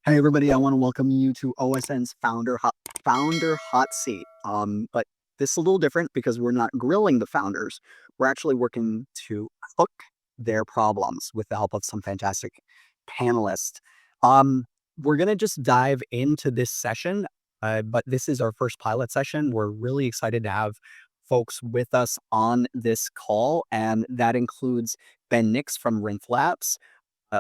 Hey everybody, I want to welcome you to OSN's Founder Hot Seat. But this is a little different because we're not grilling the founders. We're actually working to hook their problems with the help of some fantastic panelists. Um, we're gonna just dive into this session, but this is our first pilot session. We're really excited to have folks with us on this call, and that includes Ben Nix from Rinth Labs,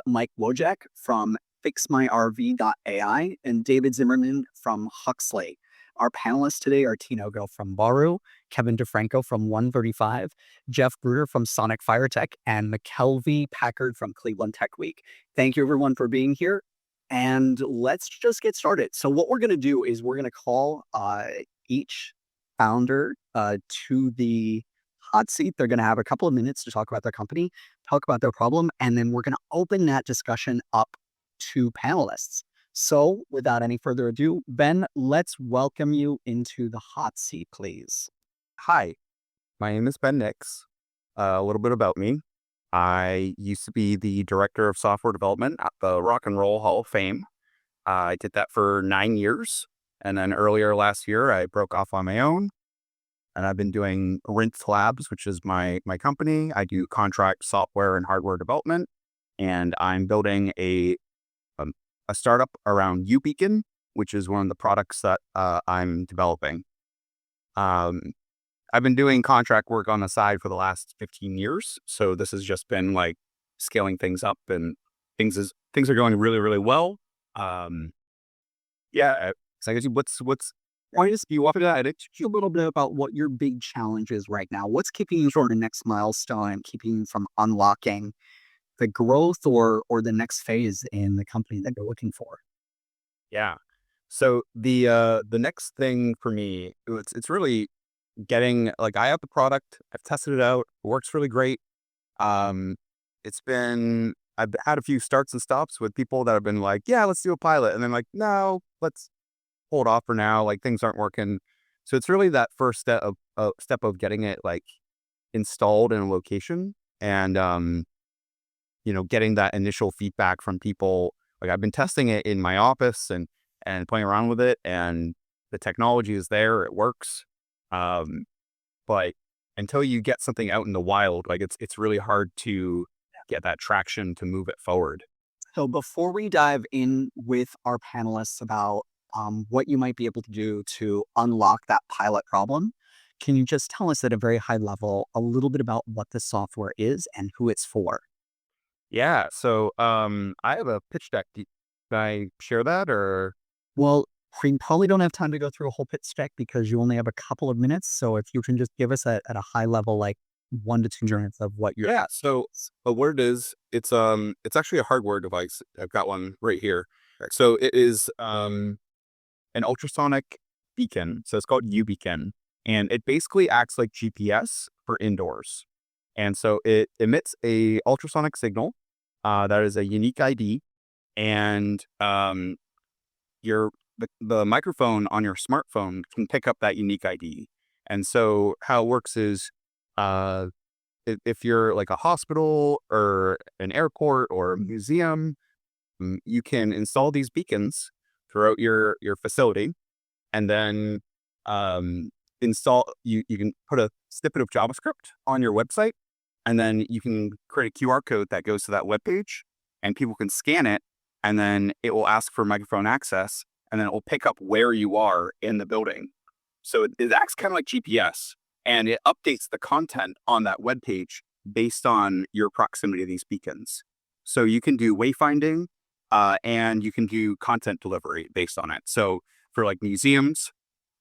Mike Wojak from FixMyRV.ai, and David Zimmerman from Huxley. Our panelists today are Tino Go from Baru, Kevin DeFranco from 135, Jeff Bruder from Sonic FireTech, and McKelvey Packard from Cleveland Tech Week. Thank you everyone for being here. And let's just get started. So what we're going to do is we're going to call each founder to the hot seat. They're going to have a couple of minutes to talk about their company, talk about their problem, and then we're going to open that discussion up to panelists. So without any further ado, Ben, let's welcome you into the hot seat, please. Hi, my name is Ben Nix. A little bit about me. I used to be the director of software development at the Rock and Roll Hall of Fame. I did that for 9 years. And then earlier last year, I broke off on my own. And I've been doing Rinth Labs, which is my company. I do contract software and hardware development. And I'm building a startup around UBeacon, which is one of the products that I'm developing. I've been doing contract work on the side for the last 15 years. So this has just been like scaling things up, and things are going really, really well. Yeah. So I guess Why just you up to that? It's a little bit about what your big challenge is right now. What's keeping you toward the next milestone and keeping you from unlocking the growth or the next phase in the company that you're looking for? yeah. So the next thing for me, it's really getting, like, I have the product, I've tested it out, it works really great. Um, I've had a few starts and stops with people that have been like, yeah, let's do a pilot. And then like, no, let's hold off for now. Like things aren't working. So it's really that first step of getting it like installed in a location and, getting that initial feedback from people. Like I've been testing it in my office and playing around with it, and the technology is there, it works. Um, but until you get something out in the wild, like it's really hard to get that traction to move it forward. So before we dive in with our panelists about what you might be able to do to unlock that pilot problem, can you just tell us at a very high level a little bit about what the software is and who it's for? Yeah. So I have a pitch deck. Can I share that or? Well, we probably don't have time to go through a whole pitch deck because you only have a couple of minutes. So if you can just give us at a high level, like 1 to 2 minutes of what you're. Yeah. So what it is, it's actually a hardware device. I've got one right here. So it is an ultrasonic beacon. So it's called UBeacon, and it basically acts like GPS for indoors. And so it emits a ultrasonic signal that is a unique ID, and the microphone on your smartphone can pick up that unique ID. And so how it works is, uh, if you're like a hospital or an airport or a museum, you can install these beacons throughout your facility, and then you can put a snippet of JavaScript on your website, and then you can create a QR code that goes to that web page, and people can scan it, and then it will ask for microphone access, and then it will pick up where you are in the building. So it acts kind of like GPS, and it updates the content on that web page based on your proximity to these beacons. So you can do wayfinding, and you can do content delivery based on it. So for like museums,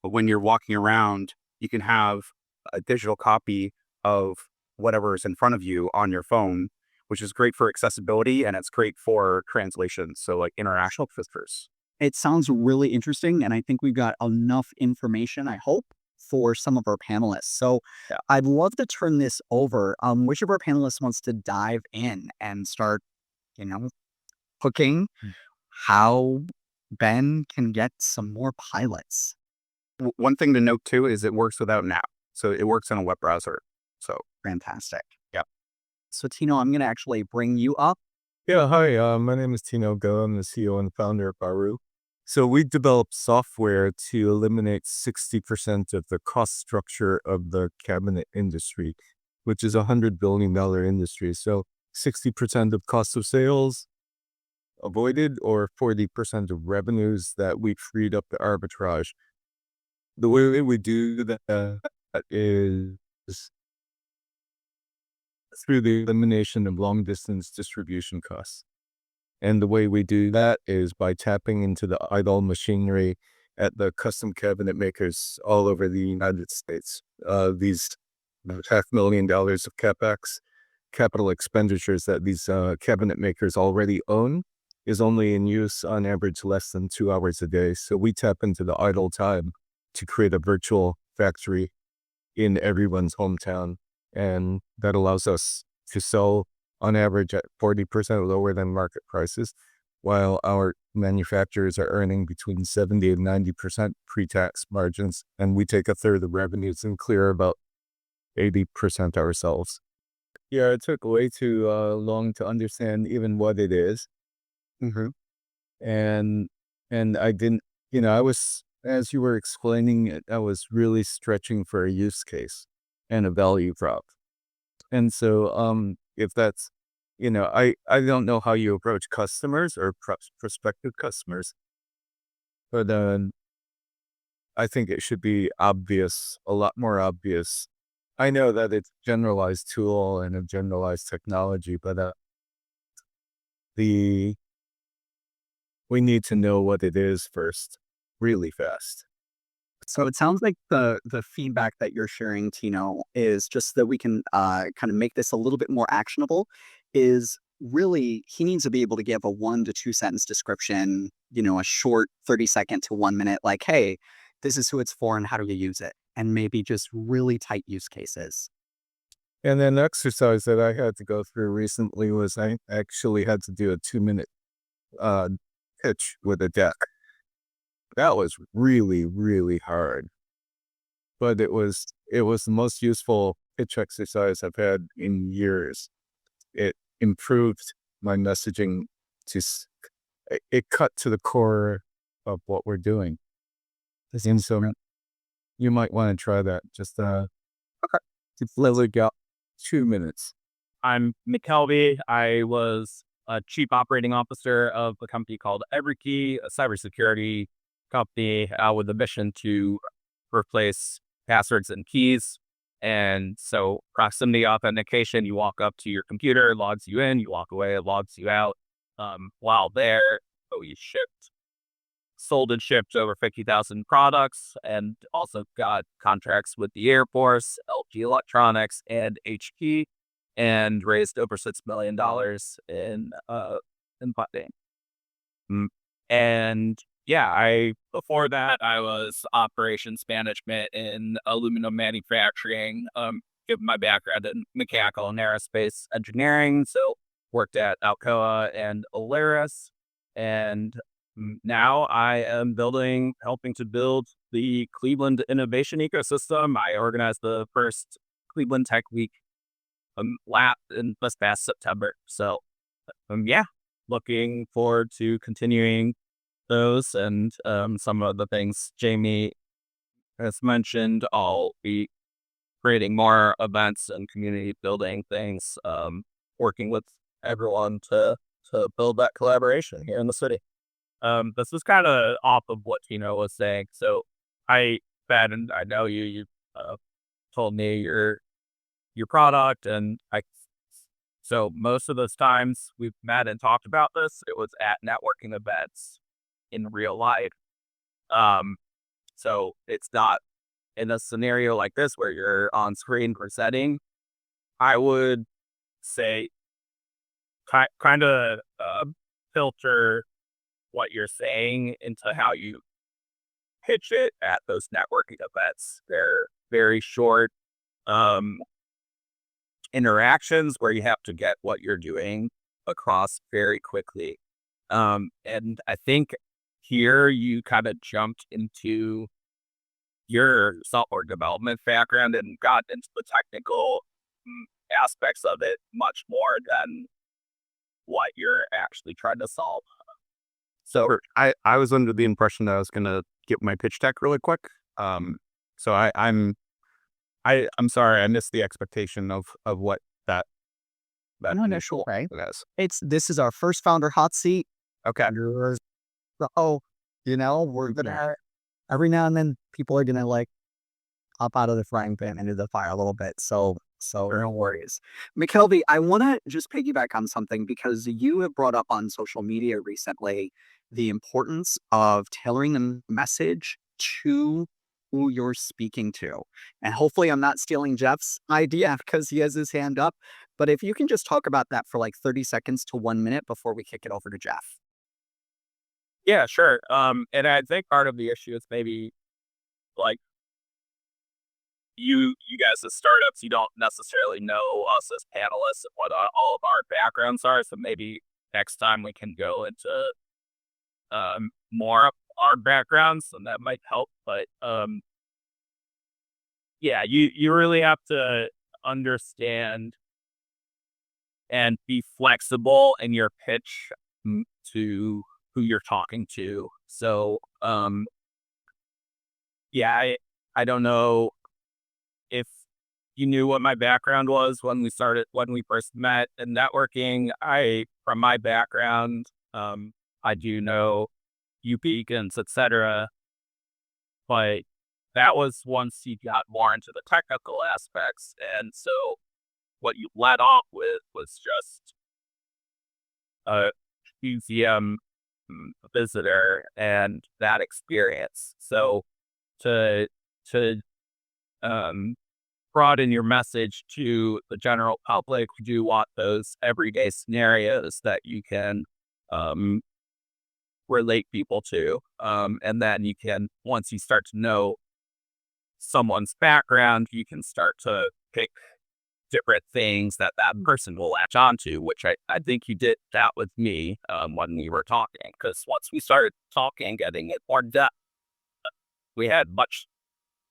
when you're walking around, you can have a digital copy of whatever is in front of you on your phone, which is great for accessibility, and it's great for translation. So like international visitors. It sounds really interesting, and I think we've got enough information, I hope, for some of our panelists. So Yeah. I'd love to turn this over. Which of our panelists wants to dive in and start, you know, hooking how Ben can get some more pilots? One thing to note too is it works without an app. So it works in a web browser. So Fantastic. yeah. So Tino, I'm going to actually bring you up. Yeah, hi. My name is Tino Go. I'm the CEO and founder of Baru. So we develop software to eliminate 60% of the cost structure of the cabinet industry, which is $100 billion industry. So 60% of cost of sales avoided, or 40% of revenues that we freed up to arbitrage. The way we do that is through the elimination of long distance distribution costs. And the way we do that is by tapping into the idle machinery at the custom cabinet makers all over the United States. These $500,000 of CapEx, capital expenditures that these cabinet makers already own, is only in use on average less than 2 hours a day. So we tap into the idle time to create a virtual factory in everyone's hometown. And that allows us to sell on average at 40% lower than market prices, while our manufacturers are earning between 70 and 90% pre-tax margins, and we take a third of revenues and clear about 80% ourselves. Yeah, it took way too long to understand even what it is. And I didn't, I was, as you were explaining it, I was really stretching for a use case and a value prop. And so, if that's, I don't know how you approach customers or prospective customers, but I think it should be obvious, a lot more obvious. I know that it's a generalized tool and a generalized technology, but we need to know what it is first, really fast. So it sounds like the feedback that you're sharing, Tino, is just that we can kind of make this a little bit more actionable. Is really he needs to be able to give a 1 to 2 sentence description, a short 30-second to 1 minute, like, hey, this is who it's for and how do you use it, and maybe just really tight use cases. And then the exercise that I had to go through recently was I actually had to do a 2-minute pitch with a deck. That was really, really hard, but it was the most useful pitch exercise I've had in years. It improved my messaging it cut to the core of what we're doing. And so you might want to try that. Just literally got 2 minutes. I'm McKelvey. I was a chief operating officer of a company called EveryKey, a cybersecurity company with a mission to replace passwords and keys. And so proximity authentication, you walk up to your computer, it logs you in, you walk away, it logs you out. While there, we sold and shipped over 50,000 products, and also got contracts with the Air Force, LG Electronics, and HP, and raised over $6 million in funding. And yeah, before that, I was operations management in aluminum manufacturing, given my background in mechanical and aerospace engineering. So worked at Alcoa and Alaris. And now I am helping to build the Cleveland innovation ecosystem. I organized the first Cleveland Tech Week in this past September. So yeah, looking forward to continuing those, and some of the things Jamie has mentioned. I'll be creating more events and community building things, working with everyone to build that collaboration here in the city. This is kind of off of what Tino was saying. So Ben, and I know you told me your product, and so most of those times we've met and talked about this, it was at networking events in real life. So it's not in a scenario like this where you're on screen presenting. I would say kind of filter what you're saying into how you pitch it at those networking events. They're very short interactions where you have to get what you're doing across very quickly. And I think here you kind of jumped into your software development background and got into the technical aspects of it much more than what you're actually trying to solve. So I was under the impression that I was going to get my pitch deck really quick. So I'm sorry, I missed the expectation of what that No, that's initial okay. is. This is our first founder hot seat. Okay. So, we're gonna every now and then people are gonna like hop out of the frying pan into the fire a little bit. So no worries. McKelvey, I wanna just piggyback on something because you have brought up on social media recently the importance of tailoring the message to who you're speaking to. And hopefully I'm not stealing Jeff's idea because he has his hand up. But if you can just talk about that for like 30 seconds to 1 minute before we kick it over to Jeff. Yeah, sure. And I think part of the issue is maybe like you guys as startups, you don't necessarily know us as panelists and what all of our backgrounds are. So maybe next time we can go into more of our backgrounds, and that might help. But yeah, you really have to understand and be flexible in your pitch to who you're talking to. So yeah, I don't know if you knew what my background was when we first met in networking. From my background, I do know beacons, etc. But that was once you got more into the technical aspects. And so what you led off with was just a museum visitor and that experience. So to broaden your message to the general public, we do want those everyday scenarios that you can relate people to. And then you can, once you start to know someone's background, you can start to pick different things that person will latch onto, which I think you did that with me when we were talking. Because once we started talking, getting it more depth, we had much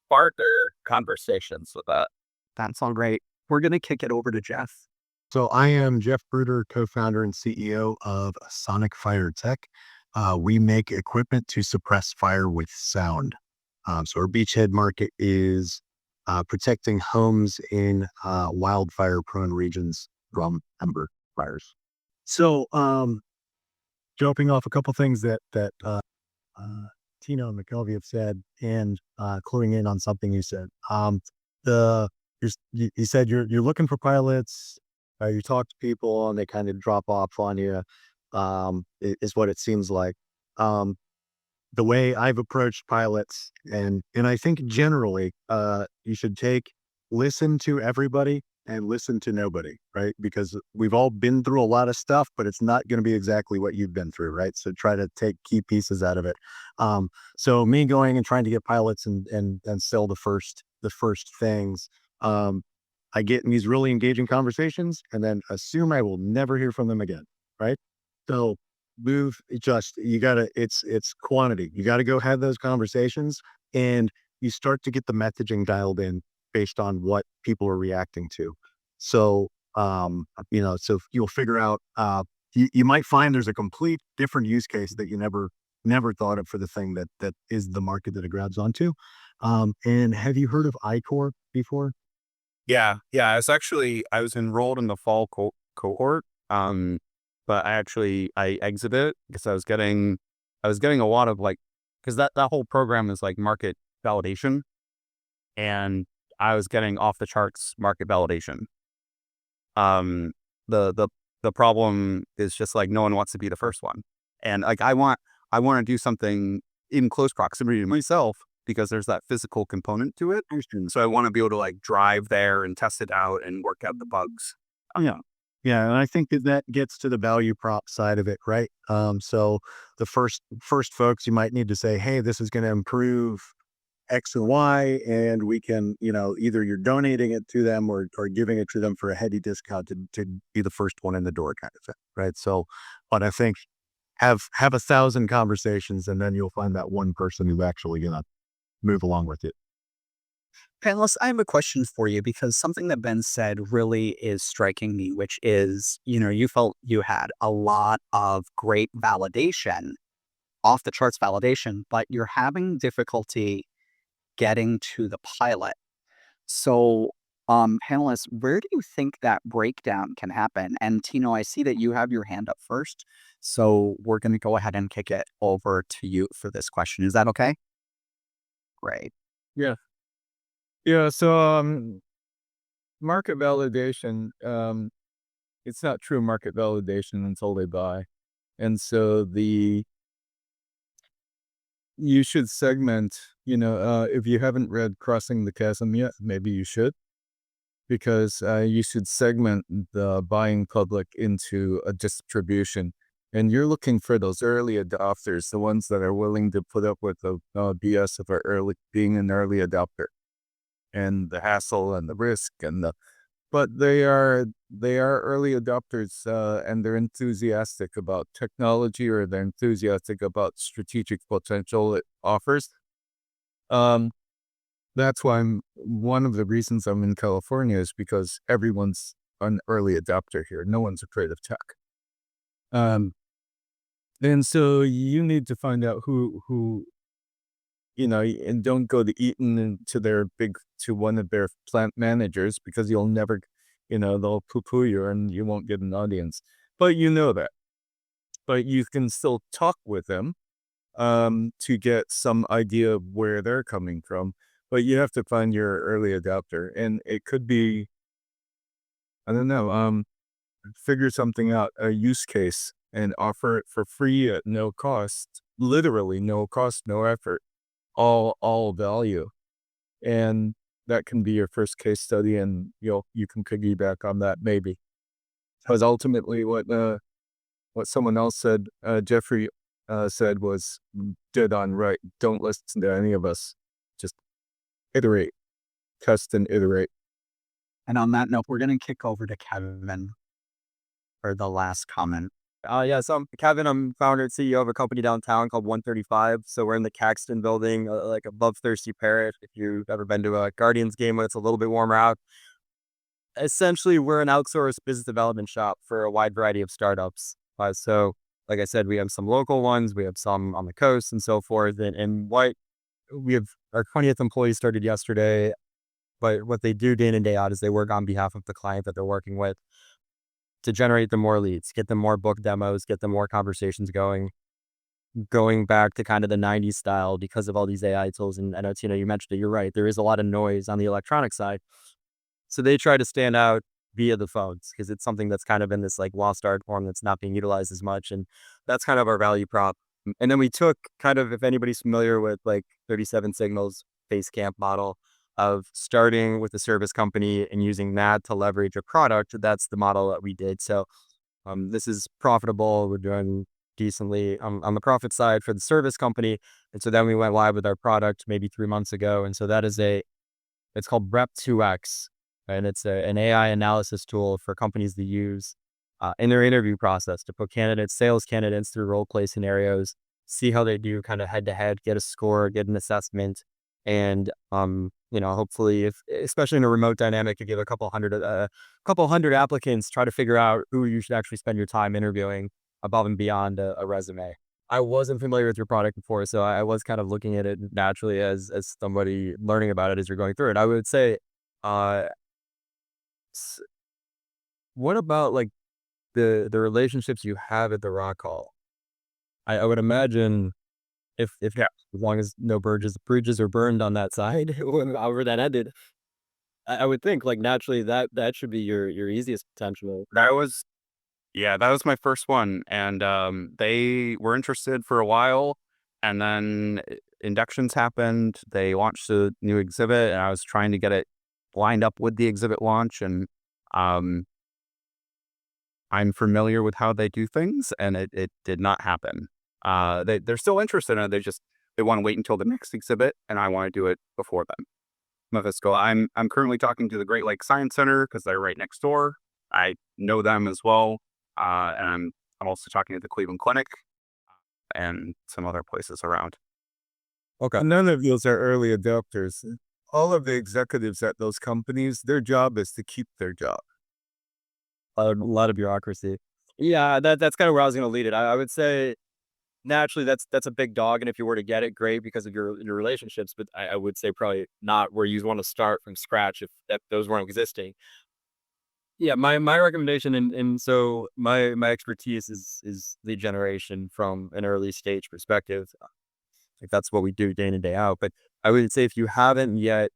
farther conversations with that. That's all great. We're going to kick it over to Jeff. So I am Jeff Bruder, co-founder and CEO of Sonic Fire Tech. We make equipment to suppress fire with sound. So our beachhead market is protecting homes in wildfire-prone regions from ember fires. So jumping off a couple things that Tino and McKelvey have said, and cluing in on something you said. You said you're looking for pilots. You talk to people and they kind of drop off on you. Is what it seems like. The way I've approached pilots, and I think generally, you should listen to everybody and listen to nobody, right? Because we've all been through a lot of stuff, but it's not going to be exactly what you've been through, right? So try to take key pieces out of it. So me going and trying to get pilots and sell the first things, I get in these really engaging conversations and then assume I will never hear from them again, right? So it's quantity. You got to go have those conversations and you start to get the messaging dialed in based on what people are reacting to. So, so you'll figure out, you might find there's a complete different use case that you never thought of for the thing that is the market that it grabs onto. And have you heard of iCore before? Yeah. I was enrolled in the fall cohort. But I exited because I was getting a lot of because that whole program is like market validation, and I was getting off the charts market validation. The problem is just like no one wants to be the first one, and like I want to do something in close proximity to myself because there's that physical component to it. So I want to be able to like drive there and test it out and work out the bugs. Yeah, and I think that gets to the value prop side of it, right? So the first folks, you might need to say, hey, this is going to improve X and Y, and we can, either you're donating it to them or giving it to them for a heady discount to be the first one in the door kind of thing, right? So, but I think have 1,000 conversations, and then you'll find that one person who's actually going to move along with it. Panelists, I have a question for you because something that Ben said really is striking me, which is, you felt you had a lot of great validation, off the charts validation, but you're having difficulty getting to the pilot. So, panelists, where do you think that breakdown can happen? And Tino, I see that you have your hand up first. So we're going to go ahead and kick it over to you for this question. Is that okay? Great. Yeah. Yeah. So, market validation, it's not true market validation until they buy. And so you should segment, if you haven't read Crossing the Chasm yet, maybe you should, because you should segment the buying public into a distribution. And you're looking for those early adopters, the ones that are willing to put up with the BS of being an early adopter and the hassle and the risk but they are early adopters, and they're enthusiastic about technology, or they're enthusiastic about strategic potential it offers. Um, that's why one of the reasons I'm in California is because everyone's an early adopter here. No one's afraid of tech. Um, and so you need to find out who and don't go to Eaton and to one of their plant managers, because you'll never, they'll poo-poo you and you won't get an audience. But that. But you can still talk with them to get some idea of where they're coming from. But you have to find your early adopter, and it could be, I don't know, figure something out, a use case, and offer it for free at no cost, literally no cost, no effort, all value. And that can be your first case study, and you can piggyback on that maybe. Because ultimately what someone else said, Jeffrey said, was dead on right. Don't listen to any of us. Just iterate, test and iterate. And on that note, we're going to kick over to Kevin for the last comment. Yeah, so I'm Kevin. I'm founder and CEO of a company downtown called 135. So we're in the Caxton building, like above Thirsty Parrot. If you've ever been to a Guardians game when it's a little bit warmer out. Essentially, we're an outsourced business development shop for a wide variety of startups. So, like I said, we have some local ones, we have some on the coast and so forth. And what we have, our 20th employee started yesterday, but what they do day in and day out is they work on behalf of the client that they're working with to generate them more leads, get them more book demos, get them more conversations going back to kind of the 90s style because of all these AI tools. And I know, Tina, you mentioned it, you're right. There is a lot of noise on the electronic side. So they try to stand out via the phones because it's something that's kind of in this like lost art form that's not being utilized as much. And that's kind of our value prop. And then we took kind of, if anybody's familiar with like 37 Signals Basecamp model of starting with a service company and using that to leverage a product, that's the model that we did. So this is profitable. We're doing decently on the profit side for the service company. And so then we went live with our product maybe 3 months ago. And so that is it's called Rep2X. And it's an AI analysis tool for companies to use in their interview process to put sales candidates through role play scenarios, see how they do kind of head to head, get a score, get an assessment. And, hopefully especially in a remote dynamic, you give a couple hundred applicants, try to figure out who you should actually spend your time interviewing above and beyond a resume. I wasn't familiar with your product before, so I was kind of looking at it naturally as somebody learning about it as you're going through it. I would say, what about like the relationships you have at the Rock Hall? I would imagine if as long as no bridges are burned on that side, however that ended, I would think like naturally that should be your easiest potential. That was my first one, and they were interested for a while, and then inductions happened. They launched a new exhibit, and I was trying to get it lined up with the exhibit launch, and I'm familiar with how they do things, and it did not happen. They're still interested in it. They want to wait until the next exhibit, and I want to do it before then. I'm currently talking to the Great Lakes Science Center because they're right next door. I know them as well, and I'm also talking to the Cleveland Clinic and some other places around. Okay, none of those are early adopters. all of the executives at those companies, their job is to keep their job. A lot of bureaucracy. Yeah, that's kind of where I was going to lead it. I would say naturally that's a big dog, and if you were to get it, great because of your relationships. But I would say probably not where you want to start from scratch if those weren't existing. Yeah, my recommendation and so my expertise is lead generation from an early stage perspective. Like that's what we do day in and day out. But I would say if you haven't yet,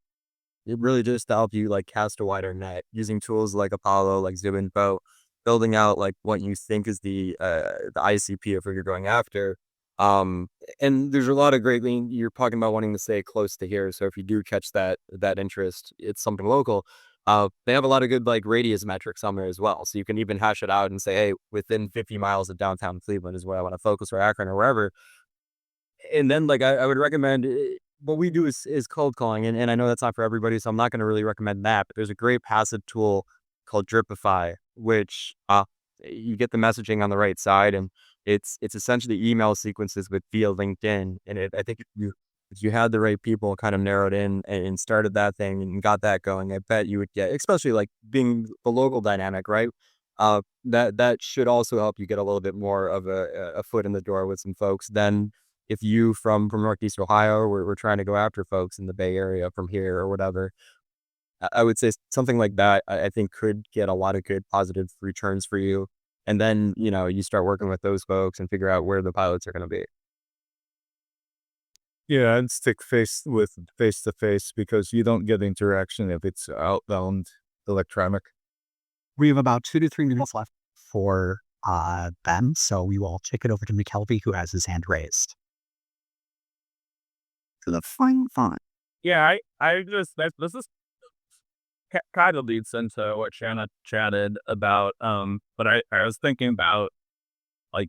it really just to help you like cast a wider net using tools like Apollo, like ZoomInfo, building out like what you think is the ICP of what you're going after. Um, and there's a lot of great. I mean, you're talking about wanting to stay close to here. So if you do catch that interest, it's something local. They have a lot of good like radius metrics on there as well. So you can even hash it out and say, hey, within 50 miles of downtown Cleveland is where I want to focus, or Akron, or wherever. And then like I would recommend what we do is cold calling, and I know that's not for everybody, so I'm not going to really recommend that. But there's a great passive tool called Dripify, which you get the messaging on the right side, and it's essentially email sequences with via LinkedIn. And I think if you had the right people kind of narrowed in and started that thing and got that going, I bet you would get, especially like being the local dynamic, right? That should also help you get a little bit more of a foot in the door with some folks than if you from Northeast Ohio we're trying to go after folks in the Bay Area from here or whatever. I would say something like that, I think could get a lot of good positive returns for you. And then, you start working with those folks and figure out where the pilots are going to be. Yeah, and stick face to face because you don't get interaction if it's outbound electronic. We have about 2 to 3 minutes left for Ben, so we will kick it over to McKelvey, who has his hand raised. For the fine fun. Yeah, I just this is kind of leads into what Shanna chatted about. But I was thinking about like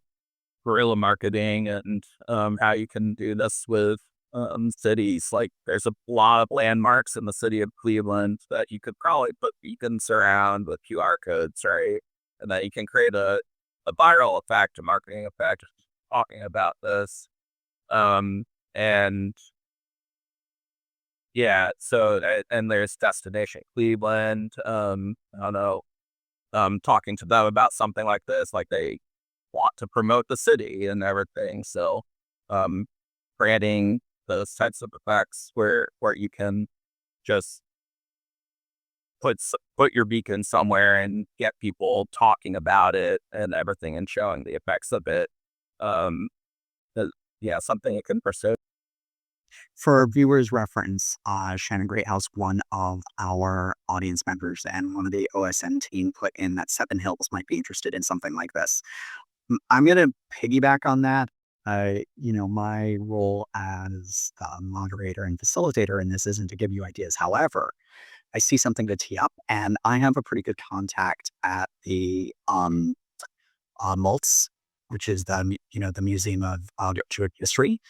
guerrilla marketing and how you can do this with cities. Like there's a lot of landmarks in the city of Cleveland that you could probably put beacons around with QR codes, right? And that you can create a viral effect, a marketing effect, talking about this. And yeah, so and there's Destination Cleveland. I don't know. Talking to them about something like this, like they want to promote the city and everything. So, creating those types of effects where you can just put your beacon somewhere and get people talking about it and everything and showing the effects of it. Yeah, something it can pursue. For viewers' reference, Shannon Greathouse, one of our audience members and one of the OSN team, put in that Seven Hills might be interested in something like this. I'm going to piggyback on that. My role as the moderator and facilitator in this isn't to give you ideas. However, I see something to tee up, and I have a pretty good contact at the Maltz, which is the Museum of Jewish History.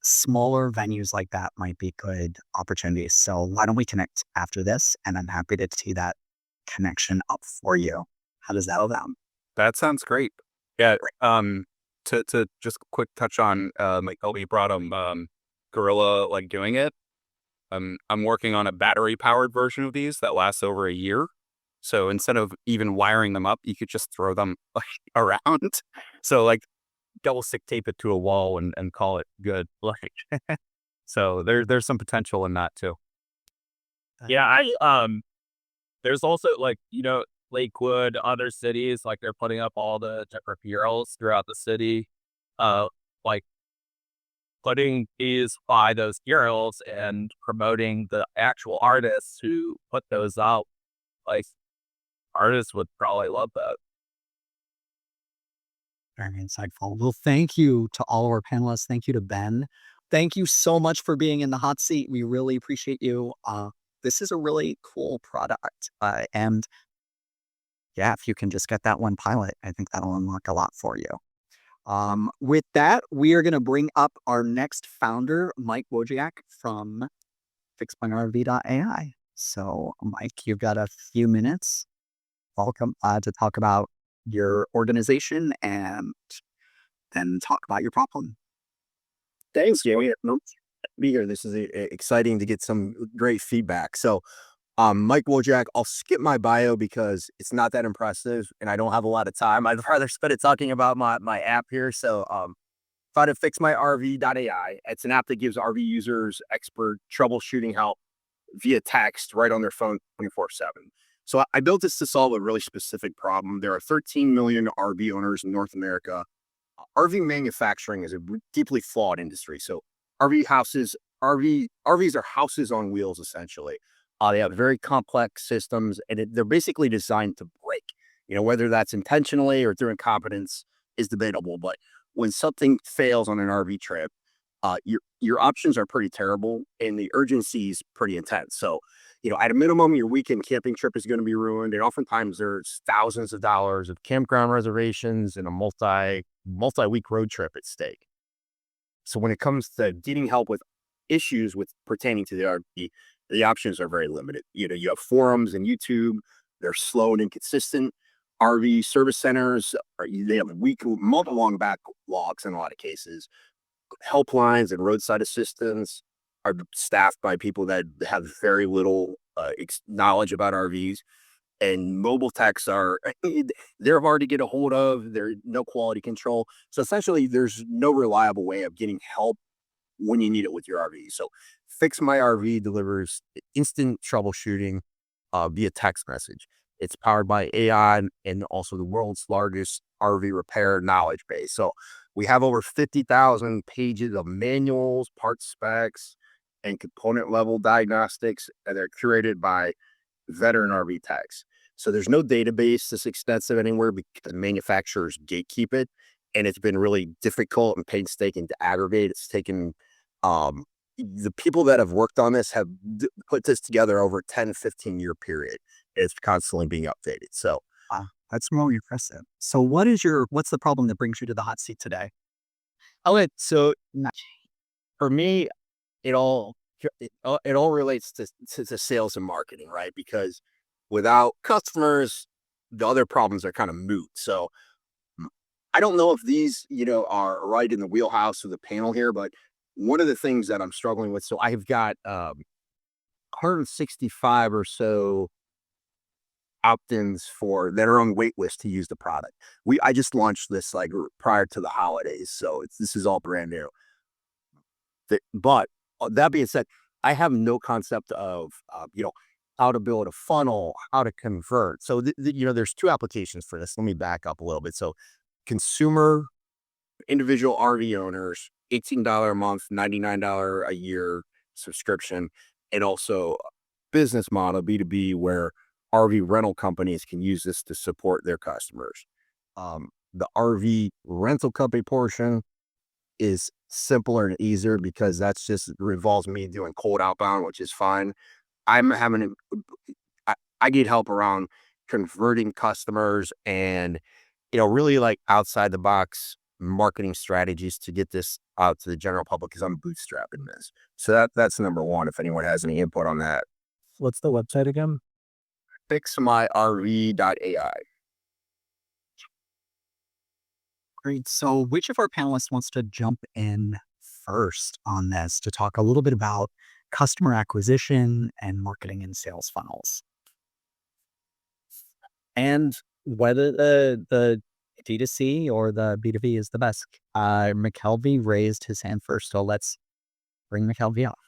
Smaller venues like that might be good opportunities. So why don't we connect after this? And I'm happy to tee that connection up for you. How does that sound? That sounds great. Yeah. To just quick touch on like Elby brought Gorilla like doing it. I'm working on a battery powered version of these that lasts over a year. So instead of even wiring them up, you could just throw them like around. So like double stick tape it to a wall and call it good. Like so there's some potential in that too. Yeah, there's also like, Lakewood, other cities, like they're putting up all the different murals throughout the city. Like putting these by those murals and promoting the actual artists who put those out. Like artists would probably love that. Very insightful. Well, thank you to all of our panelists. Thank you to Ben. Thank you so much for being in the hot seat. We really appreciate you. This is a really cool product. And yeah, if you can just get that one pilot, I think that'll unlock a lot for you. With that, we are going to bring up our next founder, Mike Wojciak from FixPointRV.ai. So, Mike, you've got a few minutes. Welcome to talk about your organization and then talk about your problem. Thanks, Jamie. be here. This is exciting to get some great feedback. So, Mike Wojak, I'll skip my bio because it's not that impressive and I don't have a lot of time. I'd rather spend it talking about my app here. So, found fixmyrv.ai. It's an app that gives RV users expert troubleshooting help via text right on their phone 24/7. So I built this to solve a really specific problem. There are 13 million RV owners in North America. RV manufacturing is a deeply flawed industry. So RVs are houses on wheels essentially. They have very complex systems, and they're basically designed to break. Whether that's intentionally or through incompetence is debatable. But when something fails on an RV trip, your options are pretty terrible, and the urgency is pretty intense. So, at a minimum, your weekend camping trip is going to be ruined, and oftentimes there's thousands of dollars of campground reservations and a multi-week road trip at stake. So when it comes to getting help with issues pertaining to the RV, the options are very limited. You have forums and YouTube. They're slow and inconsistent. RV service centers, they have multi-long backlogs in a lot of cases. Helplines and roadside assistance are staffed by people that have very little knowledge about RVs. And mobile techs they're hard to get a hold of. There's no quality control. So essentially, there's no reliable way of getting help when you need it with your RV. So Fix My RV delivers instant troubleshooting via text message. It's powered by AI and also the world's largest RV repair knowledge base. So we have over 50,000 pages of manuals, part specs, and component level diagnostics, and they're curated by veteran RV techs. So there's no database this extensive anywhere because manufacturers gatekeep it, and it's been really difficult and painstaking to aggregate. It's taken the people that have worked on this have put this together over a 10, 15-year period. It's constantly being updated. So Wow, that's really impressive. So what's the problem that brings you to the hot seat today? so for me, it all relates to sales and marketing, right? Because without customers, the other problems are kind of moot. So I don't know if these, are right in the wheelhouse of the panel here, but one of the things that I'm struggling with, so I've got 165 or so opt-ins that are on wait list to use the product. I just launched this like prior to the holidays, so this is all brand new. But that being said, I have no concept of how to build a funnel, how to convert. So there's two applications for this. Let me back up a little bit. So consumer, individual RV owners, $18 a month, $99 a year subscription, and also business model B2B where RV rental companies can use this to support their customers. The RV rental company portion is simpler and easier because that's just revolves me doing cold outbound, which is fine. I get help around converting customers and, really like outside the box marketing strategies to get this out to the general public because I'm bootstrapping this. So that's number one. If anyone has any input on that, What's the website again? fixmyrv.ai. Great. So which of our panelists wants to jump in first on this to talk a little bit about customer acquisition and marketing and sales funnels? And whether the D2C or the B2B is the best. McKelvey raised his hand first, so let's bring McKelvey up.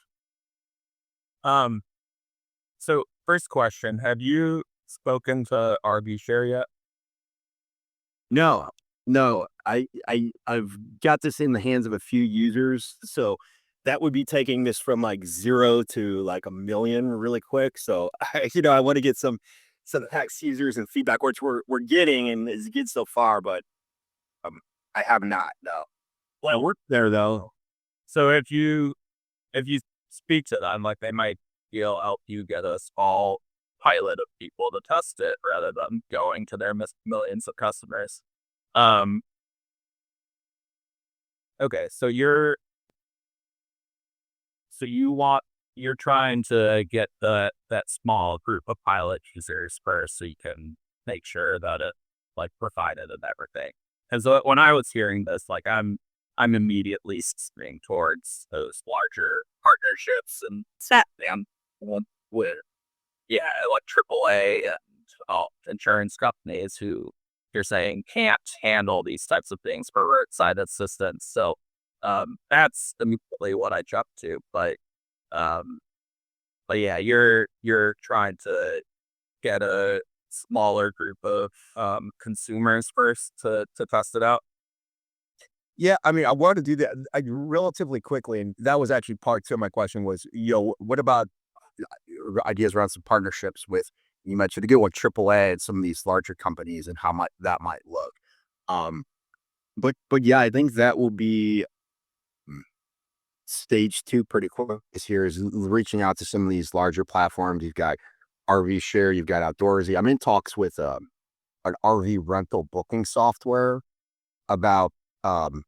So first question, have you spoken to RV Share yet? No. I've got this in the hands of a few users, so that would be taking this from like 0 to like 1 million really quick. So I want to get some text users and feedback, which we're getting, and it's good so far, but I have not. No. Well, We're there though. So if you speak to them, like they might help you get a small pilot of people to test it rather than going to their millions of customers. Okay, so you're trying to get that small group of pilot users first so you can make sure that it like provided and everything. And so when I was hearing this, like I'm I'm immediately steering towards those larger partnerships and sat down with like AAA and insurance companies who you're saying can't handle these types of things for roadside assistance. So that's immediately what I jump to. Um, but yeah, you're trying to get a smaller group of consumers first to test it out. Yeah, I mean, I wanted to do that relatively quickly, and that was actually part two of my question was, what about ideas around some partnerships with, you mentioned to go with AAA and some of these larger companies and how that might look. Um, but yeah, I think that will be stage two pretty quick this year is reaching out to some of these larger platforms. You've got RV Share, you've got Outdoorsy. I'm in talks with an RV rental booking software about and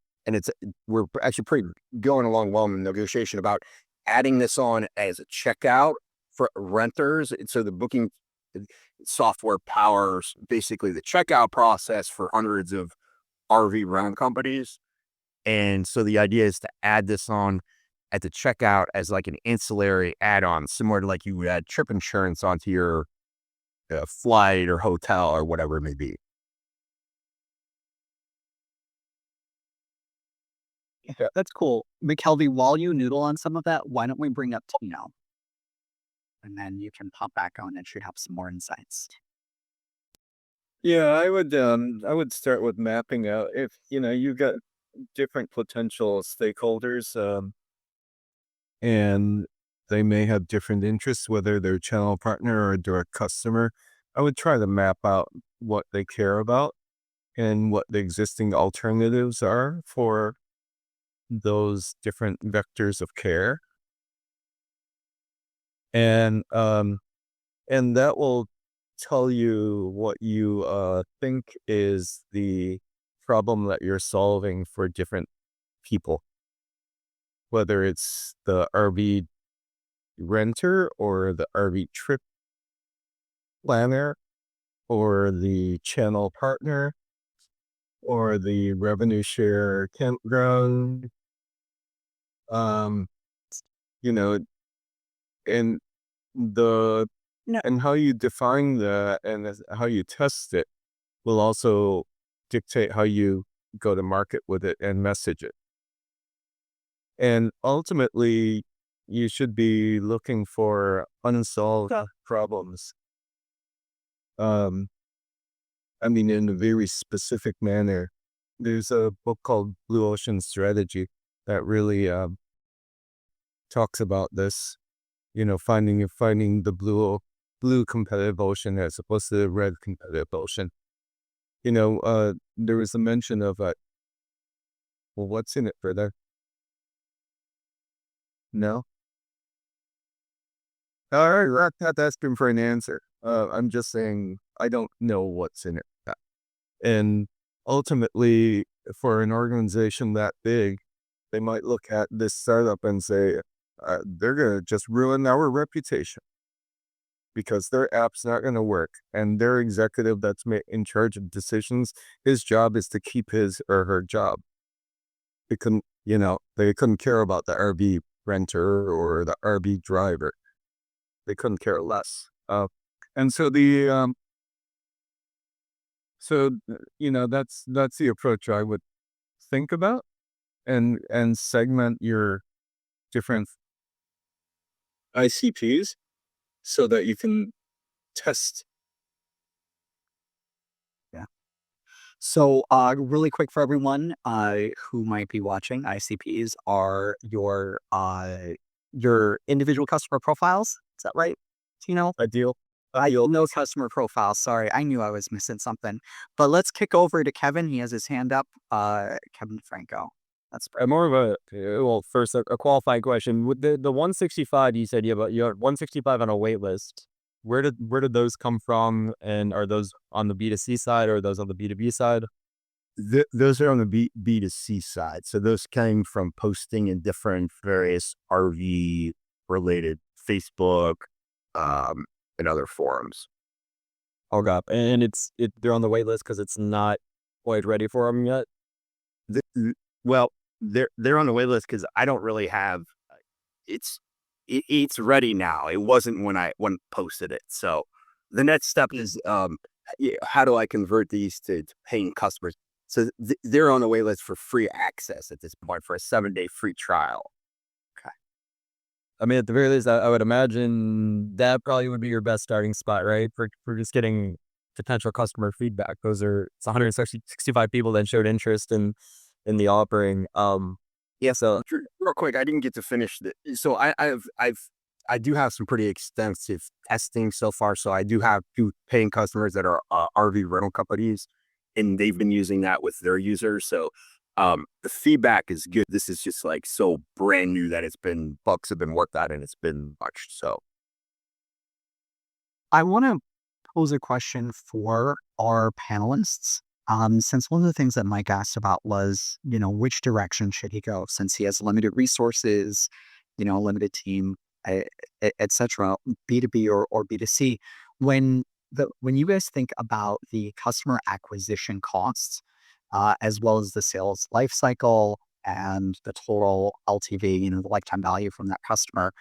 we're actually pretty going along well in the negotiation about adding this on as a checkout for renters. So the booking software powers basically the checkout process for hundreds of RV rental companies. And so the idea is to add this on at the checkout as like an ancillary add-on, similar to like you would add trip insurance onto your flight or hotel or whatever it may be. Yeah, that's cool. McKelvey, while you noodle on some of that, why don't we bring up Tino? And then you can pop back on and should have some more insights. Yeah, I would start with mapping out if, you got different potential stakeholders, and they may have different interests, whether they're channel partner or a direct customer. I would try to map out what they care about and what the existing alternatives are for those different vectors of care. And that will tell you what you think is the problem that you're solving for different people, whether it's the RV renter or the RV trip planner or the channel partner or the revenue share campground. You know, and the No. and how you define that and how you test it will also dictate how you go to market with it and message it. And ultimately, you should be looking for unsolved problems. I mean, in a very specific manner. There's a book called Blue Ocean Strategy that really talks about this. Finding the blue competitive ocean as opposed to the red competitive ocean. There was a mention of well, what's in it for that? No. All right, I'm not asking for an answer. I'm just saying I don't know what's in it. And ultimately, for an organization that big, they might look at this startup and say, they're going to just ruin our reputation because their app's not going to work. And their executive that's in charge of decisions, his job is to keep his or her job. They couldn't care about the RV renter or the RV driver. They couldn't care less. And so that's the approach I would think about, and segment your different ICPs so that you can test. Yeah. So, really quick for everyone who might be watching, ICPs are your individual customer profiles. Is that right? Tino? Ideal. No customer profiles. Sorry, I knew I was missing something. But let's kick over to Kevin. He has his hand up. Kevin DeFranco. That's More of first a qualifying question. With the 165 you said you have 165 on a wait list. Where did those come from? And are those on the B2C side or are those on the B2B side? Those are on the B2C side. So those came from posting in different various RV related Facebook and other forums. Okay. And they're on the wait list because it's not quite ready for them yet? Well, they're on the wait list because I don't really have it's ready now. It wasn't when I posted it. So the next step is how do I convert these to paying customers? So they're on the wait list for free access at this point for a 7-day free trial. I mean, at the very least, I would imagine that probably would be your best starting spot, right? For just getting potential customer feedback. It's 165 people that showed interest in the offering. Yeah. So Real quick, I didn't get to finish so I do have some pretty extensive testing so far. So I do have 2 paying customers that are RV rental companies, and they've been using that with their users. So the feedback is good. This is just like so brand new that bugs have been worked out and it's been much. So I want to pose a question for our panelists. Since one of the things that Mike asked about was, which direction should he go since he has limited resources, a limited team, etc., B2B or B2C. When you guys think about the customer acquisition costs, as well as the sales life cycle and the total LTV, the lifetime value from that customer,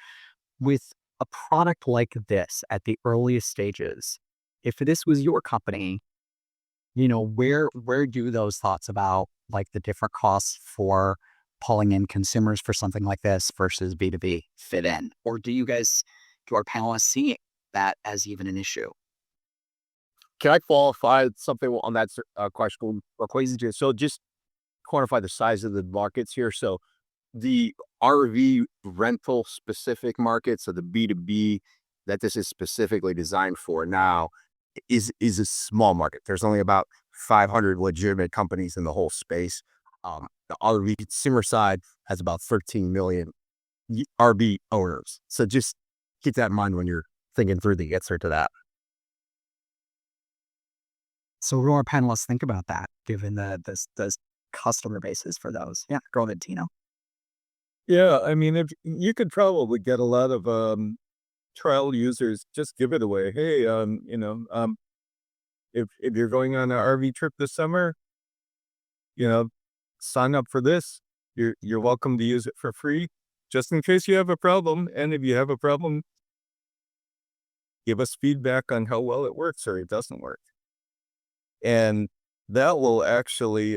with a product like this at the earliest stages, if this was your company, where do those thoughts about like the different costs for pulling in consumers for something like this versus B2B fit in? Or do our panelists see that as even an issue? can I qualify something on that question or equation? So just quantify the size of the markets here. So the RV rental specific market, so the B2B that this is specifically designed for now is a small market. There's only about 500 legitimate companies in the whole space. The RV consumer side has about 13 million RV owners. So just keep that in mind when you're thinking through the answer to that. So what do our panelists think about that, given the customer bases for those? Yeah, go ahead, Tino. Yeah, I mean, if you could probably get a lot of trial users, just give it away. Hey, if you're going on an RV trip this summer, sign up for this. You're welcome to use it for free, just in case you have a problem. And if you have a problem, give us feedback on how well it works or it doesn't work. And that will actually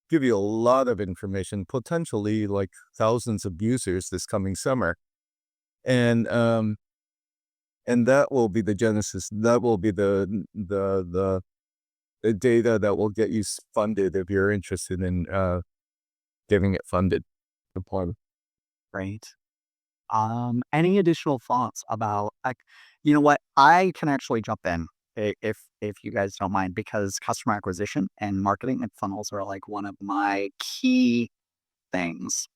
give you a lot of information, potentially like thousands of users this coming summer. And that will be the genesis. That will be the data that will get you funded if you're interested in getting it funded. Great. Any additional thoughts about, you know what? I can actually jump in if you guys don't mind, because customer acquisition and marketing and funnels are like one of my key things.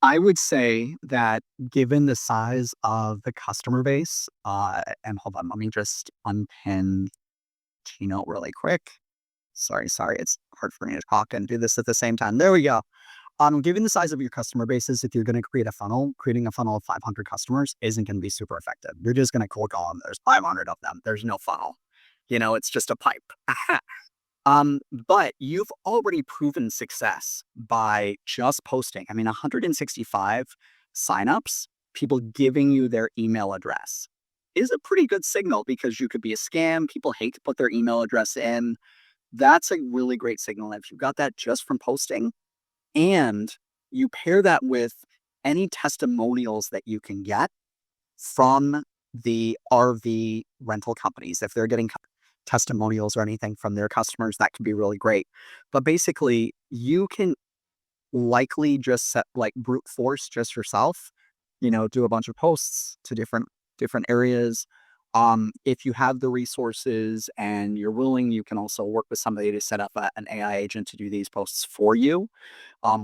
I would say that given the size of the customer base, and hold on, let me just unpin Keynote really quick. Sorry, it's hard for me to talk and do this at the same time. There we go. Given the size of your customer bases, if you're going to create a funnel, creating a funnel of 500 customers isn't going to be super effective. You're just going to click on, there's 500 of them. There's no funnel. It's just a pipe. But you've already proven success by just posting. 165 signups, people giving you their email address is a pretty good signal, because you could be a scam. People hate to put their email address in. That's a really great signal. If you got that just from posting, and you pair that with any testimonials that you can get from the RV rental companies, if they're getting testimonials or anything from their customers, that could be really great. But basically, you can likely just set like brute force just yourself, do a bunch of posts to different areas. If you have the resources and you're willing, you can also work with somebody to set up an AI agent to do these posts for you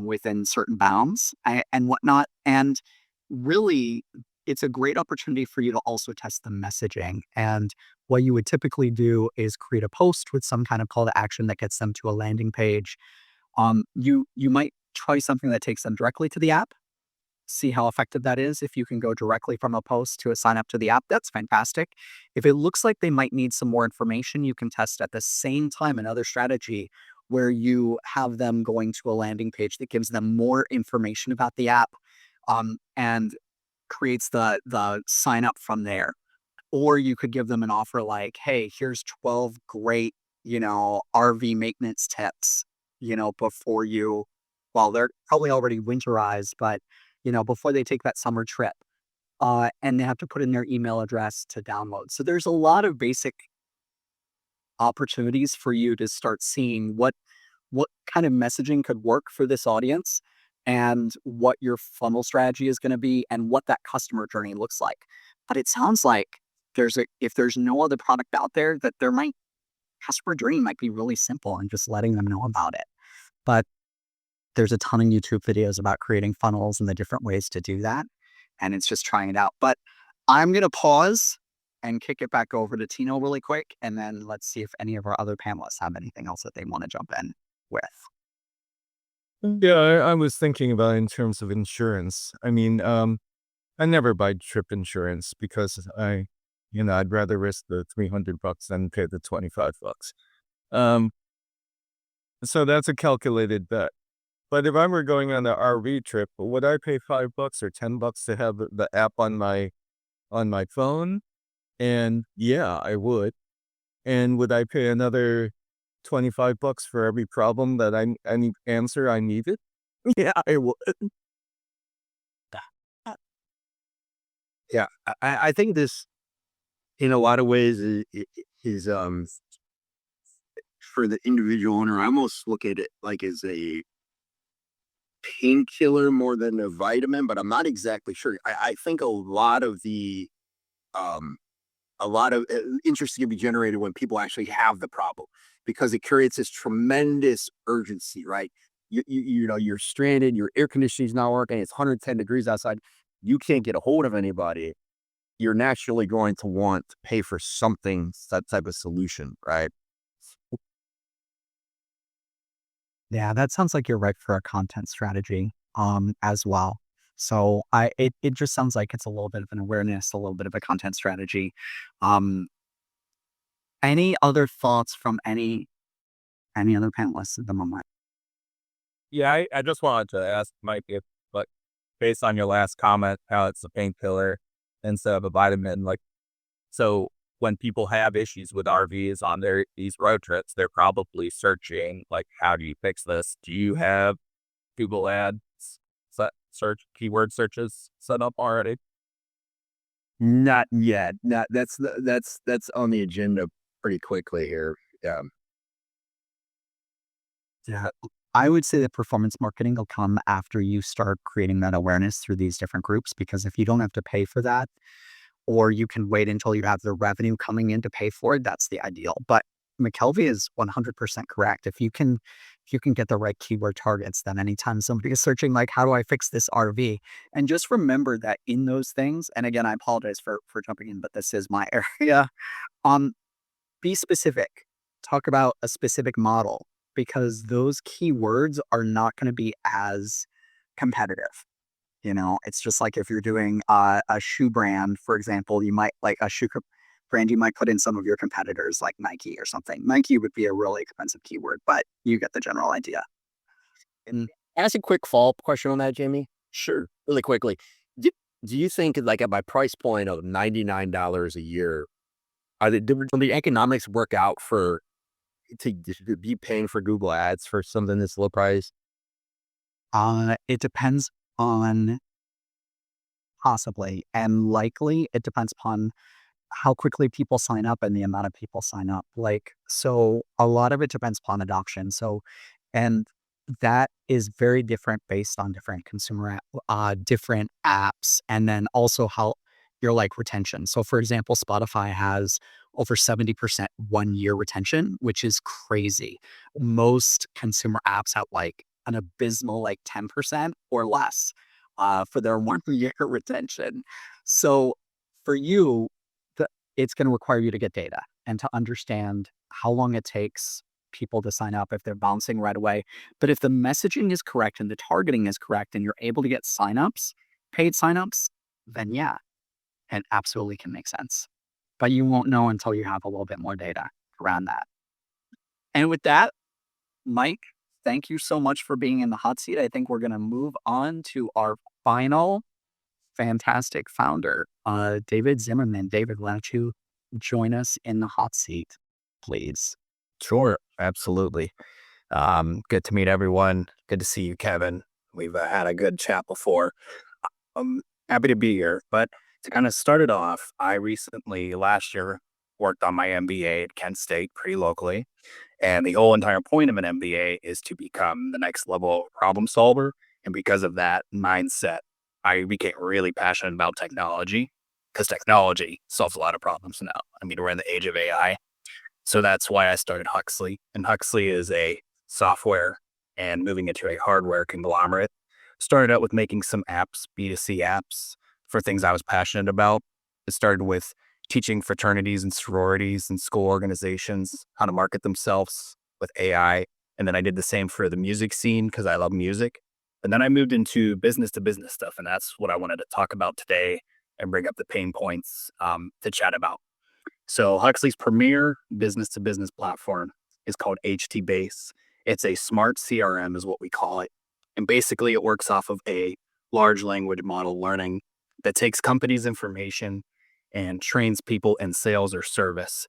within certain bounds and whatnot. And really, it's a great opportunity for you to also test the messaging. And what you would typically do is create a post with some kind of call to action that gets them to a landing page. You might try something that takes them directly to the app. See how effective that is. If you can go directly from a post to a sign up to the app, that's fantastic. If it looks like they might need some more information, you can test at the same time another strategy where you have them going to a landing page that gives them more information about the app, and creates the sign up from there. Or you could give them an offer like, hey, here's 12 great, RV maintenance tips, before well, they're probably already winterized, but, before they take that summer trip. And they have to put in their email address to download. So there's a lot of basic opportunities for you to start seeing what kind of messaging could work for this audience, and what your funnel strategy is going to be, and what that customer journey looks like. But it sounds like if there's no other product out there, that customer journey might be really simple and just letting them know about it. But there's a ton of YouTube videos about creating funnels and the different ways to do that. And it's just trying it out. But I'm going to pause and kick it back over to Tino really quick. And then let's see if any of our other panelists have anything else that they want to jump in with. Yeah, I was thinking about it in terms of insurance. I mean, I never buy trip insurance because I'd rather risk the $300 than pay the $25. So that's a calculated bet. But if I were going on an RV trip, would I pay $5 or $10 to have the app on my phone? And yeah, I would. And would I pay another $25 for every problem that any answer I needed? Yeah, I would. Yeah, I think this, in a lot of ways, is for the individual owner. I almost look at it like as a painkiller more than a vitamin, but I'm not exactly sure. I think a lot of interest can be generated when people actually have the problem, because it creates this tremendous urgency, right? You're stranded, your air conditioning's not working, it's 110 degrees outside, you can't get a hold of anybody. You're naturally going to want to pay for something, that type of solution, right? Yeah, that sounds like you're right for a content strategy as well. So it just sounds like it's a little bit of an awareness, a little bit of a content strategy. Any other thoughts from any other panelists at the moment? Yeah, I just wanted to ask Mike if, like, based on your last comment, how it's a painkiller instead of a vitamin, like, so when people have issues with RVs on these road trips, they're probably searching, like, how do you fix this? Do you have Google Ads keyword searches set up already? Not yet. Not that's on the agenda pretty quickly here. Yeah. Yeah, I would say that performance marketing will come after you start creating that awareness through these different groups, because if you don't have to pay for that, or you can wait until you have the revenue coming in to pay for it, that's the ideal. But McKelvey is 100% correct. If you can get the right keyword targets, then anytime somebody is searching, like, how do I fix this RV? And just remember that in those things, and again, I apologize for jumping in, but this is my area. Be specific. Talk about a specific model, because those keywords are not going to be as competitive. It's just like if you're doing a shoe brand, for example, you might like a brand, you might put in some of your competitors like Nike or something. Nike would be a really expensive keyword, but you get the general idea. And ask a quick follow-up question on that, Jamie. Sure. Really quickly. Do you think, like, at my price point of $99 a year, do the economics work out to be paying for Google Ads for something that's low price? It depends on, possibly, and likely it depends upon how quickly people sign up and the amount of people sign up. Like, so a lot of it depends upon adoption. So, and that is very different based on different different apps, and then also how your retention. So for example, Spotify has over 70% 1 year retention, which is crazy. Most consumer apps have an abysmal 10% or less for their 1 year retention. So for you, it's going to require you to get data and to understand how long it takes people to sign up, if they're bouncing right away. But if the messaging is correct and the targeting is correct and you're able to get signups, paid signups, then yeah, it absolutely can make sense. But you won't know until you have a little bit more data around that. And with that, Mike, thank you so much for being in the hot seat. I think we're going to move on to our final fantastic founder, David Zimmerman. David, why don't you join us in the hot seat, please? Sure, absolutely. Good to meet everyone. Good to see you, Kevin. We've had a good chat before. I'm happy to be here. But to kind of start it off, I recently, last year, worked on my MBA at Kent State pretty locally. And the whole entire point of an MBA is to become the next level problem solver. And because of that mindset, I became really passionate about technology because technology solves a lot of problems now. I mean, we're in the age of AI. So that's why I started Huxley. And Huxley is a software and moving into a hardware conglomerate. Started out with making some apps, B2C apps for things I was passionate about. It started with teaching fraternities and sororities and school organizations how to market themselves with AI. And then I did the same for the music scene because I love music. And then I moved into business to business stuff. And that's what I wanted to talk about today and bring up the pain points to chat about. So Huxley's premier business to business platform is called HT Base. It's a smart CRM is what we call it. And basically it works off of a large language model learning that takes companies' information and trains people in sales or service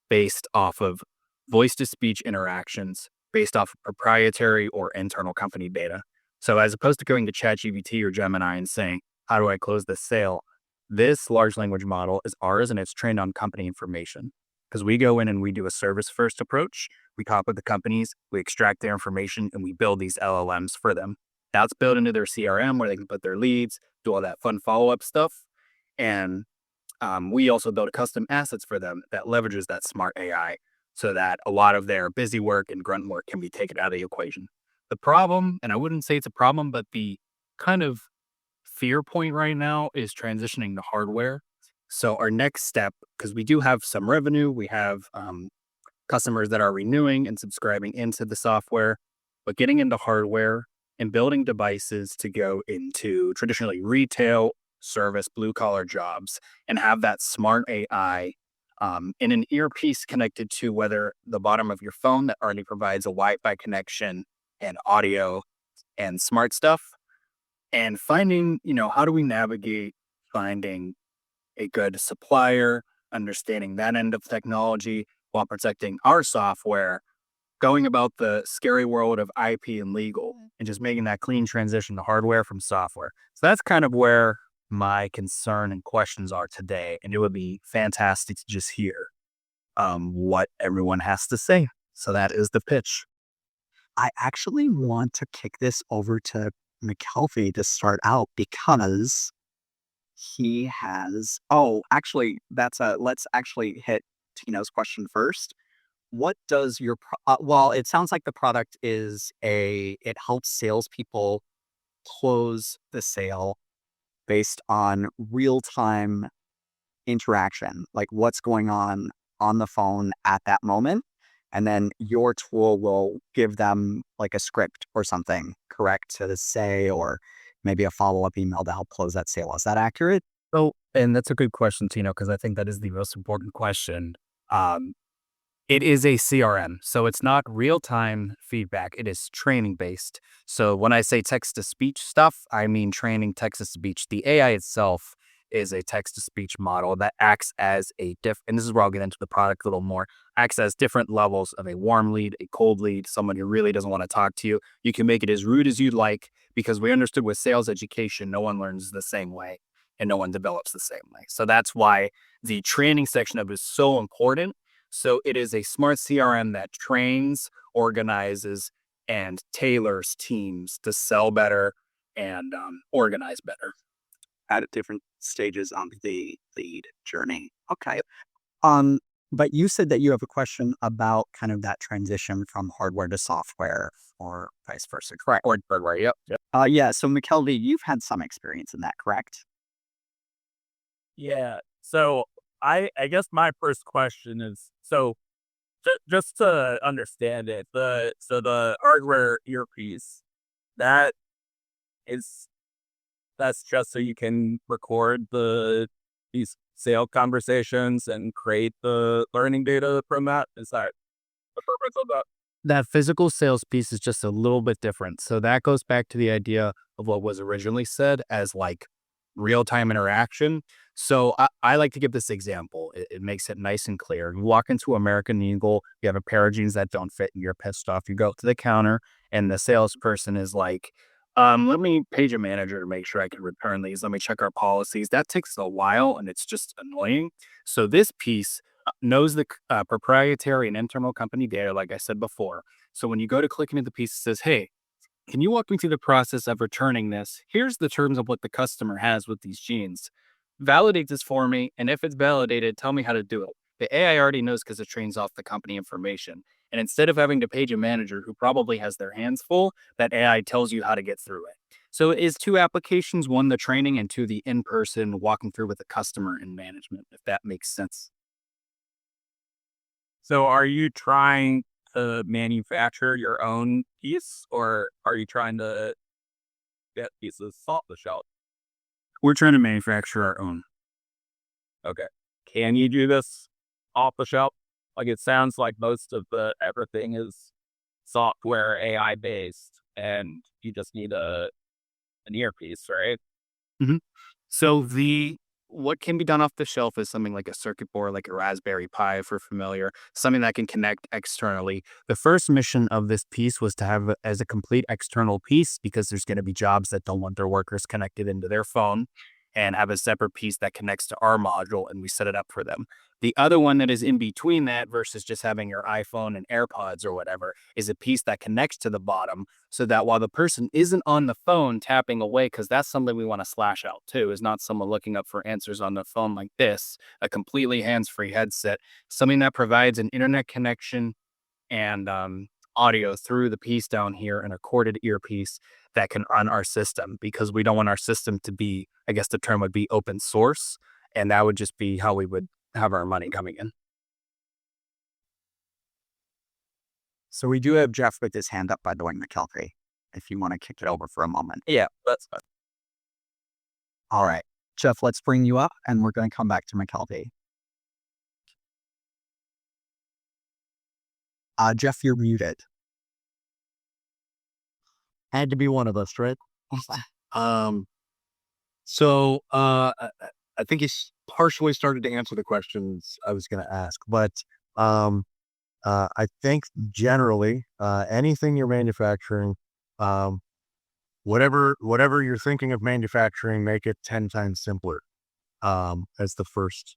based off of voice to speech interactions based off of proprietary or internal company data. So as opposed to going to ChatGPT or Gemini and saying, how do I close this sale? This large language model is ours and it's trained on company information because we go in and we do a service first approach. We talk with the companies, we extract their information and we build these LLMs for them. That's built into their CRM where they can put their leads, do all that fun follow-up stuff. And we also build custom assets for them that leverages that smart AI so that a lot of their busy work and grunt work can be taken out of the equation. The problem, and I wouldn't say it's a problem, but the kind of fear point right now is transitioning to hardware. So our next step, because we do have some revenue, we have customers that are renewing and subscribing into the software, but getting into hardware and building devices to go into traditionally retail, service, blue collar jobs and have that smart AI in an earpiece connected to whether the bottom of your phone that already provides a Wi-Fi connection and audio and smart stuff. And finding, how do we navigate finding a good supplier, understanding that end of technology while protecting our software, going about the scary world of IP and legal, and just making that clean transition to hardware from software. So that's kind of where my concern and questions are today. And it would be fantastic to just hear what everyone has to say. So that is the pitch. I actually want to kick this over to McKelvey to start out because he has, let's actually hit Tino's question first. What does your, well, it sounds like the product it helps salespeople close the sale based on real-time interaction, like what's going on the phone at that moment. And then your tool will give them like a script or something, correct, to say, or maybe a follow-up email to help close that sale. Is that accurate? So, and that's a good question, Tino, because I think that is the most important question. It is a CRM, so it's not real-time feedback. It is training-based. So when I say text-to-speech stuff, I mean training text-to-speech. The AI itself is a text-to-speech model that acts as and this is where I'll get into the product a little more, acts as different levels of a warm lead, a cold lead, someone who really doesn't want to talk to you. You can make it as rude as you'd like because we understood with sales education, no one learns the same way and no one develops the same way. So that's why the training section of it is so important. So it is a smart CRM that trains, organizes, and tailors teams to sell better and organize better. At different stages on the lead journey. Okay. But you said that you have a question about kind of that transition from hardware to software or vice versa, correct? Or hardware, yep. Yeah. So McKelvey, you've had some experience in that, correct? Yeah. So I guess my first question is, so just to understand it, the hardware earpiece, that is that's just so you can record these sale conversations and create the learning data from that. Is that the purpose of that? that physical sales piece is just a little bit different. So that goes back to the idea of what was originally said as like real-time interaction. So I like to give this example. It makes it nice and clear. You walk into American Eagle, you have a pair of jeans that don't fit and you're pissed off. You go to the counter and the salesperson is like, let me page a manager to make sure I can return these. Let me check our policies. That takes a while and it's just annoying. So this piece knows the proprietary and internal company data, like I said before. So when you go to click into the piece, it says, hey, can you walk me through the process of returning this? Here's the terms of what the customer has with these jeans. Validate this for me, and if it's validated, tell me how to do it. The AI already knows because it trains off the company information. And instead of having to page a manager who probably has their hands full, that AI tells you how to get through it. So it is two applications, one the training and two the in-person walking through with the customer and management, if that makes sense. So are you trying to manufacture your own piece, or are you trying to get pieces off the shelf? We're trying to manufacture our own. Okay. Can you do this off the shelf? Like, it sounds like most of everything is software AI based, and you just need an earpiece, right? So what can be done off the shelf is something like a circuit board, like a Raspberry Pi, if we're familiar, something that can connect externally. The first mission of this piece was to have it as a complete external piece because there's going to be jobs that don't want their workers connected into their phone, and have a separate piece that connects to our module, and we set it up for them. The other one that is in between that versus just having your iPhone and AirPods or whatever is a piece that connects to the bottom so that while the person isn't on the phone tapping away, because that's something we want to slash out too, is not someone looking up for answers on the phone like this, a completely hands-free headset, something that provides an internet connection and audio through the piece down here, and a corded earpiece that can run our system, because we don't want our system to be, I guess the term would be open source, and that would just be how we would have our money coming in. So we do have Jeff with his hand up, by the way, McKelvey, if you want to kick it over for a moment. Yeah, that's fine. All right, Jeff, let's bring you up and we're going to come back to McKelvey. Jeff, you're muted. Had to be one of us, right? So I think he's partially started to answer the questions I was going to ask, but I think generally anything you're manufacturing, whatever you're thinking of manufacturing, make it 10 times simpler as the first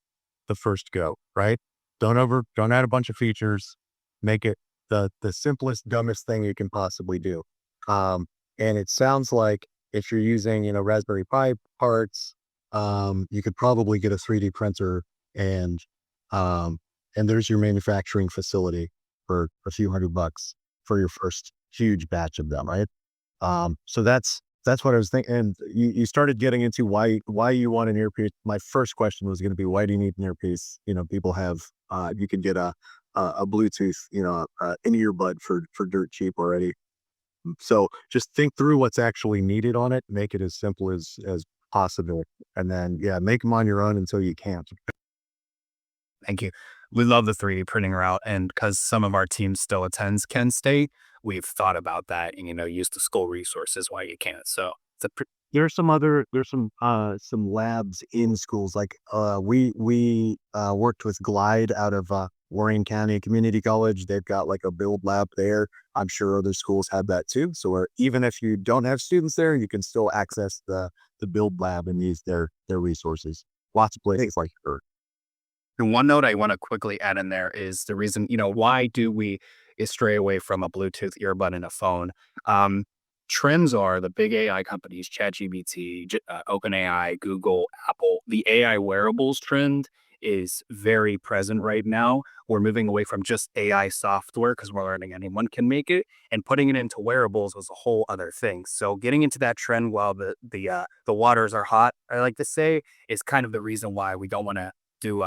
go, right? Don't add a bunch of features. Make it the simplest, dumbest thing you can possibly do. And it sounds like if you're using, Raspberry Pi parts, you could probably get a 3D printer and there's your manufacturing facility for a few $100 for your first huge batch of them, right? So that's what I was thinking. And you started getting into why you want an earpiece. My first question was going to be, why do you need an earpiece? People have, you can get a Bluetooth, an earbud for dirt cheap already. So just think through what's actually needed on it, make it as simple as possible. And then, make them on your own until you can't. Thank you. We love the 3D printing route, and because some of our team still attends Kent State, we've thought about that and, use the school resources while you can't. So There's some labs in schools. Like we worked with Glide out of Warren County Community College. They've got like a build lab there. I'm sure other schools have that too. So even if you don't have students there, you can still access the build lab and use their resources. Lots of places like her. And one note I want to quickly add in there is the reason, why do we stray away from a Bluetooth earbud in a phone? Trends are the big AI companies, ChatGPT, OpenAI, Google, Apple. The AI wearables trend is very present right now. We're moving away from just AI software because we're learning anyone can make it, and putting it into wearables was a whole other thing. So getting into that trend while the waters are hot, I like to say, is kind of the reason why we don't want to do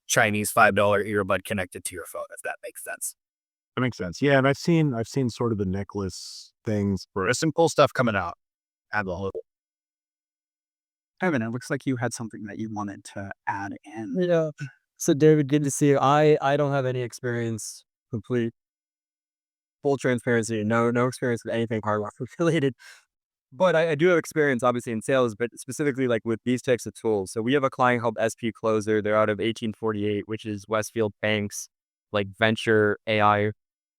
Chinese $5 earbud connected to your phone, if that makes sense. That makes sense. Yeah, and I've seen sort of the necklace things for There's some cool stuff coming out. Absolutely. Evan, it looks like you had something that you wanted to add in. Yeah. So David, good to see you. I don't have any experience complete full transparency, no experience with anything hardware related. But I do have experience, obviously, in sales, but specifically like with these types of tools. So we have a client called SP Closer. They're out of 1848, which is Westfield Bank's like venture AI.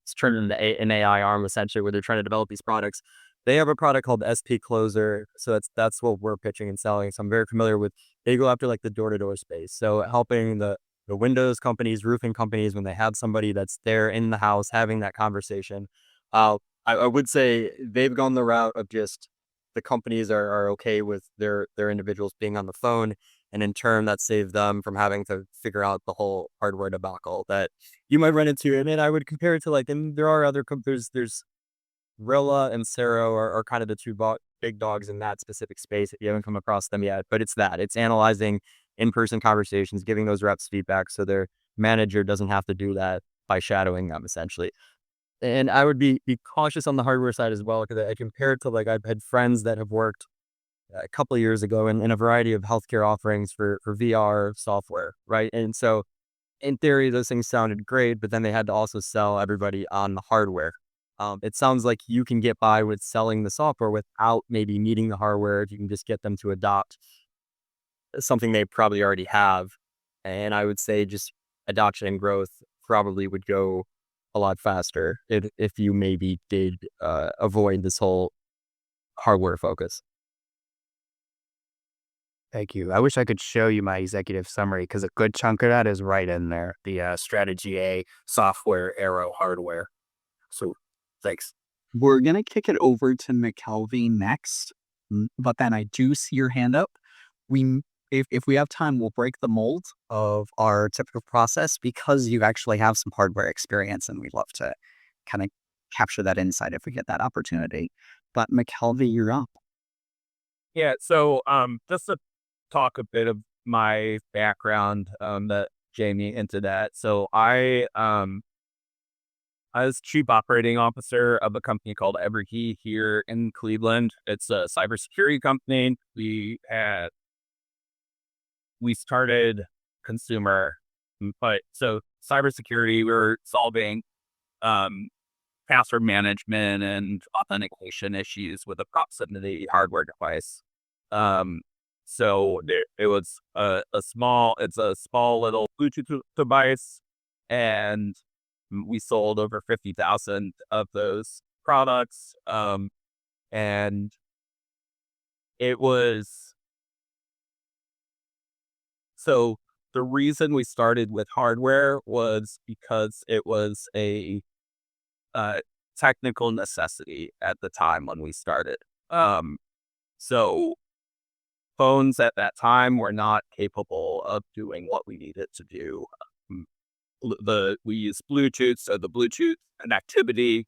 It's turned into an AI arm essentially, where they're trying to develop these products. They have a product called SP Closer, so that's what we're pitching and selling. So I'm very familiar with. They go after like the door-to-door space, so helping the windows companies, roofing companies, when they have somebody that's there in the house having that conversation. I would say they've gone the route of just the companies are okay with their individuals being on the phone, and in turn that saved them from having to figure out the whole hardware debacle that you might run into. And then I would compare it to like, and there are other there's Rilla and Cero are kind of the two big dogs in that specific space if you haven't come across them yet. But it's analyzing in-person conversations, giving those reps feedback so their manager doesn't have to do that by shadowing them essentially. And I would be cautious on the hardware side as well, because I compare it to like I've had friends that have worked a couple of years ago in a variety of healthcare offerings for VR software, right? And so in theory, those things sounded great, but then they had to also sell everybody on the hardware. It sounds like you can get by with selling the software without maybe needing the hardware if you can just get them to adopt something they probably already have. And I would say just adoption and growth probably would go a lot faster if you maybe did avoid this whole hardware focus. Thank you. I wish I could show you my executive summary because a good chunk of that is right in there. The strategy A, software, arrow, hardware. So thanks. We're going to kick it over to McKelvey next, but then I do see your hand up. If we have time, we'll break the mold of our typical process because you actually have some hardware experience, and we'd love to kind of capture that insight if we get that opportunity. But McKelvey, you're up. Yeah. So just to talk a bit of my background that Jamie into that. So I was chief operating officer of a company called Everkey here in Cleveland. It's a cybersecurity company. We started consumer, but so cybersecurity, we were solving password management and authentication issues with a proximity hardware device. So it was it's a small little Bluetooth device, and we sold over 50,000 of those products. And it was, so the reason we started with hardware was because it was a technical necessity at the time when we started. So phones at that time were not capable of doing what we needed to do. We used Bluetooth, so the Bluetooth connectivity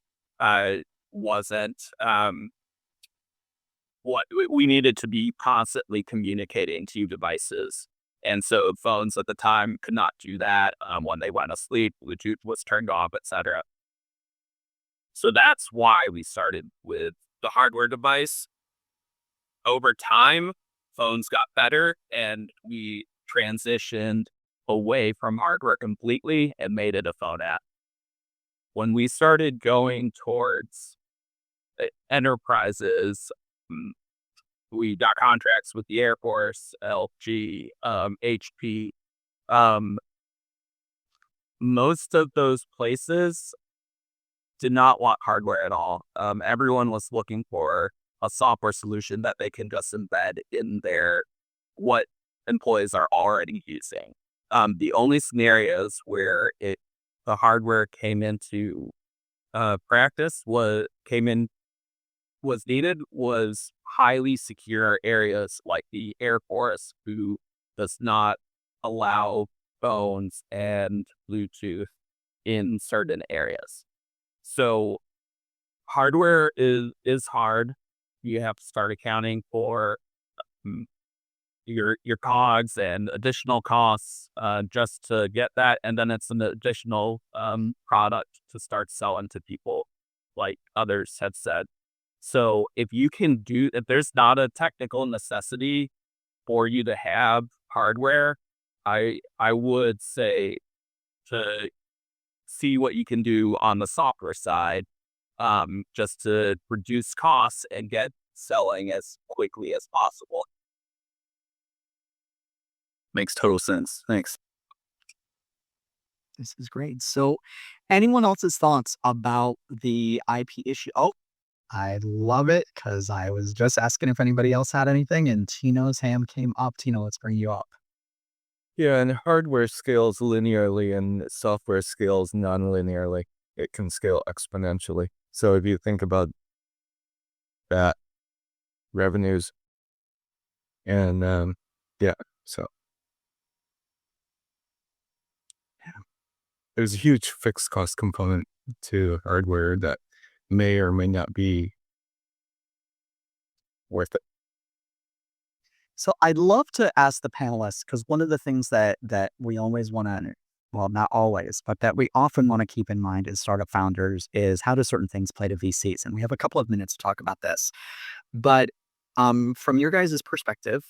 wasn't what we needed to be constantly communicating to devices. And so phones at the time could not do that. When they went asleep, Bluetooth was turned off, etc. So that's why we started with the hardware device. Over time, phones got better, and we transitioned away from hardware completely and made it a phone app. When we started going towards enterprises, we got contracts with the Air Force, LG, HP. Most of those places did not want hardware at all. Everyone was looking for a software solution that they can just embed in what employees are already using. The only scenarios where the hardware came into practice was needed was highly secure areas like the Air Force, who does not allow phones and Bluetooth in certain areas. So hardware is hard. You have to start accounting for your COGS and additional costs just to get that, and then it's an additional product to start selling to people, like others have said. So if there's not a technical necessity for you to have hardware, I would say to see what you can do on the software side just to reduce costs and get selling as quickly as possible. Makes total sense. Thanks. This is great. So, anyone else's thoughts about the IP issue? Oh, I love it because I was just asking if anybody else had anything, and Tino's hand came up. Tino, let's bring you up. Yeah, and hardware scales linearly and software scales non-linearly. It can scale exponentially. So if you think about that, revenues and so there's a huge fixed cost component to hardware that may or may not be worth it. So I'd love to ask the panelists, because one of the things that we always want to, well, not always, but that we often want to keep in mind as startup founders is how do certain things play to VCs? And we have a couple of minutes to talk about this. But from your guys' perspective,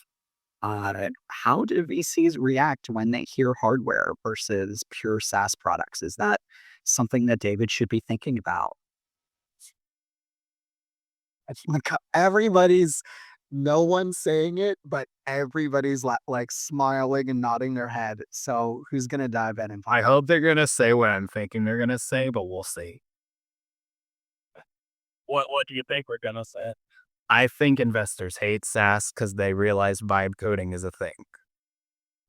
how do VCs react when they hear hardware versus pure SaaS products? Is that something that David should be thinking about? It's like no one's saying it, but everybody's like smiling and nodding their head. So who's going to dive in? I hope they're going to say what I'm thinking they're going to say, but we'll see. What do you think we're gonna say? I think investors hate SaaS because they realize vibe coding is a thing.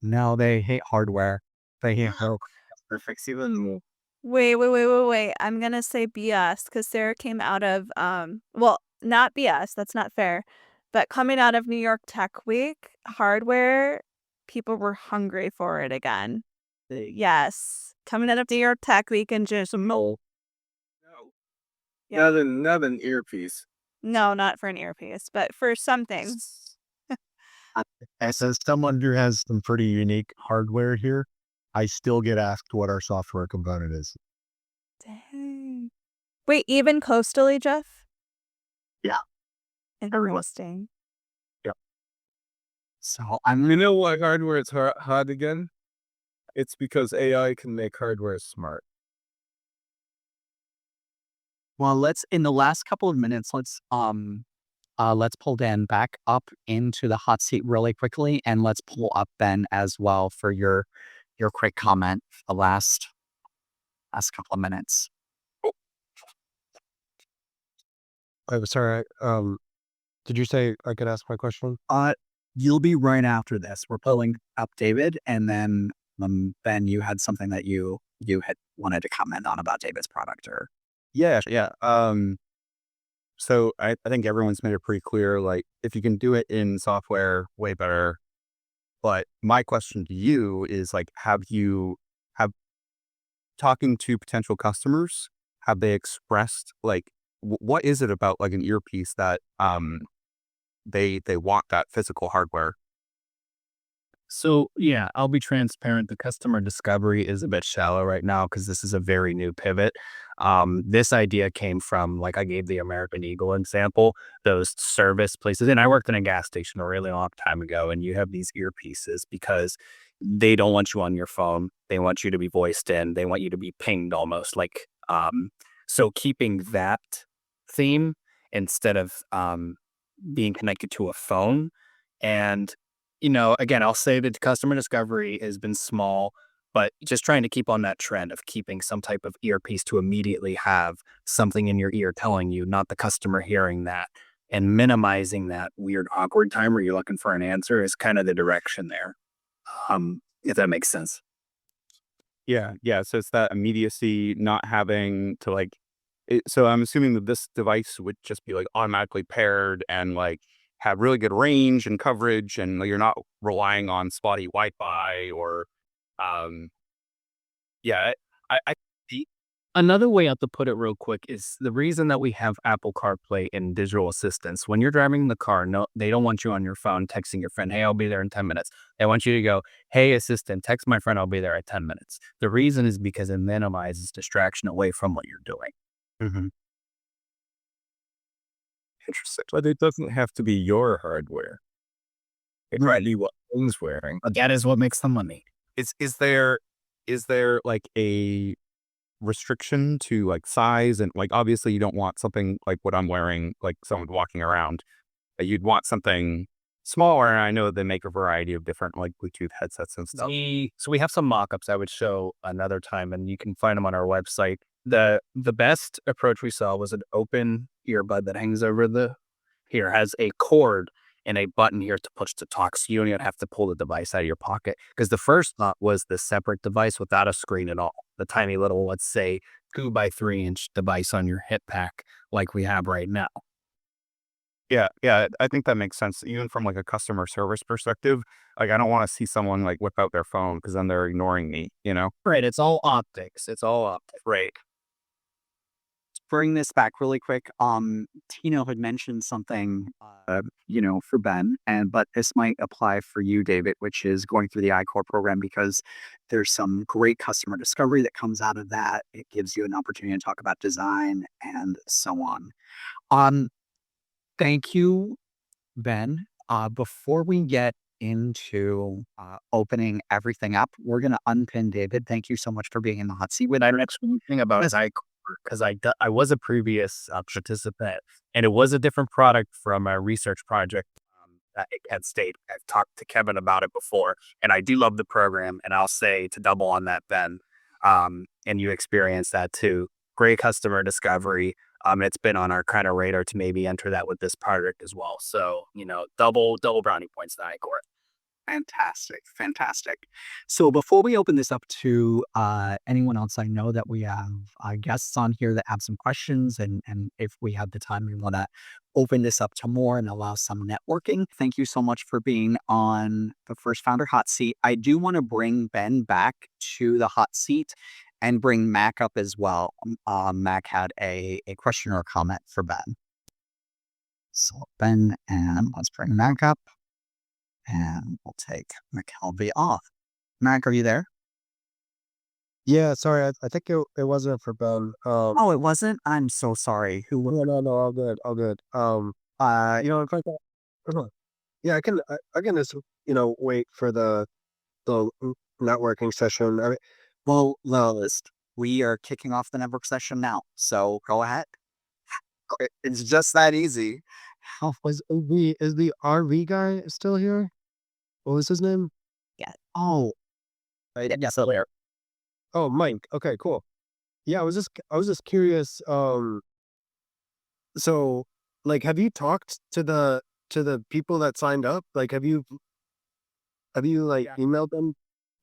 No, they hate hardware. They hate hardware. Perfect. Even Wait. I'm gonna say BS because Sarah came out of well, not BS, that's not fair. But coming out of New York Tech Week, hardware, people were hungry for it again. Yes. Coming out of New York Tech Week and just Yeah. Not an earpiece. no, not for an earpiece, but for something. As someone who has some pretty unique hardware here, I still get asked what our software component is. Dang. Wait, even coastally, Jeff? Yeah. Interesting. So You know why hardware is hard again? It's because AI can make hardware smart. well, let's in the last couple of minutes, let's pull Dan back up into the hot seat really quickly, and let's pull up Ben as well for your quick comment for the last couple of minutes. I'm sorry. Did you say I could ask my question? You'll be right after this. We're pulling up David, and then Ben, you had something that you had wanted to comment on about David's product, or Yeah. So I think everyone's made it pretty clear, like, if you can do it in software, way better. But my question to you is, like, have talking to potential customers, have they expressed, like, what is it about, like, an earpiece that they want that physical hardware? So, yeah, I'll be transparent. The customer discovery is a bit shallow right now because this is a very new pivot. This idea came from, like I gave the American Eagle example, those service places. And I worked in a gas station a really long time ago, and you have these earpieces because they don't want you on your phone. They want you to be voiced in. They want you to be pinged almost like, so keeping that theme instead of being connected to a phone. And again, I'll say that customer discovery has been small, but just trying to keep on that trend of keeping some type of earpiece to immediately have something in your ear telling you, not the customer hearing that, and minimizing that weird awkward time where you're looking for an answer is kind of the direction there. If that makes sense. Yeah. So it's that immediacy, not having to, like, so I'm assuming that this device would just be, like, automatically paired and, like, have really good range and coverage, and, like, you're not relying on spotty Wi-Fi or, yeah. I Another way to put it real quick is the reason that we have Apple CarPlay and digital assistants. When you're driving the car, no, they don't want you on your phone texting your friend, hey, I'll be there in 10 minutes. They want you to go, hey, assistant, text my friend, I'll be there at 10 minutes. The reason is because it minimizes distraction away from what you're doing. Mm-hmm. Interesting. But it doesn't have to be your hardware. It might be what one's wearing. But that is what makes the money. Is there like a restriction to like size, and like obviously you don't want something like what I'm wearing, like someone walking around. You'd want something smaller. And I know they make a variety of different like Bluetooth headsets and stuff. So we have some mock-ups I would show another time, and you can find them on our website. The best approach we saw was an open earbud that hangs over has a cord and a button here to push to talk, so you don't even have to pull the device out of your pocket. Because the first thought was the separate device without a screen at all, the tiny little, let's say, 2x3-inch device on your hip pack like we have right now. Yeah, I think that makes sense. Even from like a customer service perspective, like I don't want to see someone like whip out their phone because then they're ignoring me, you know? Right, it's all optics. It's all optics. Right. Bring this back really quick. Tino had mentioned something, for Ben, but this might apply for you, David, which is going through the iCore program, because there's some great customer discovery that comes out of that. It gives you an opportunity to talk about design and so on. Thank you, Ben. Before we get into opening everything up, we're going to unpin David. Thank you so much for being in the hot seat with I us. don't actually think about is because I was a previous participant, and it was a different product from a research project at Kent State. I've talked to Kevin about it before, and I do love the program. And I'll say, to double on that, Ben, and you experienced that too. Great customer discovery. It's been on our kind of radar to maybe enter that with this project as well. So, double brownie points to iCore. Fantastic. So before we open this up to anyone else, I know that we have guests on here that have some questions, and if we have the time, we want to open this up to more and allow some networking. Thank you so much for being on the first Founder Hot Seat. I do want to bring Ben back to the hot seat and bring Mac up as well. Mac had a question or a comment for Ben. So Ben, and let's bring Mac up. And we'll take McKelvey off. Mac, are you there? Yeah, sorry. I think it wasn't for Ben. Oh, it wasn't? I'm so sorry. Who was No, all good, all good. In fact, yeah, I can just wait for the networking session. I mean, well, list. We are kicking off the network session now. So go ahead. It's just that easy. how is the RV guy still here? What was his name? Yeah. Oh, Yeah, still there. Oh, Mike. Okay, cool. Yeah, I was just curious. So like, have you talked to the people that signed up? Like, have you like emailed them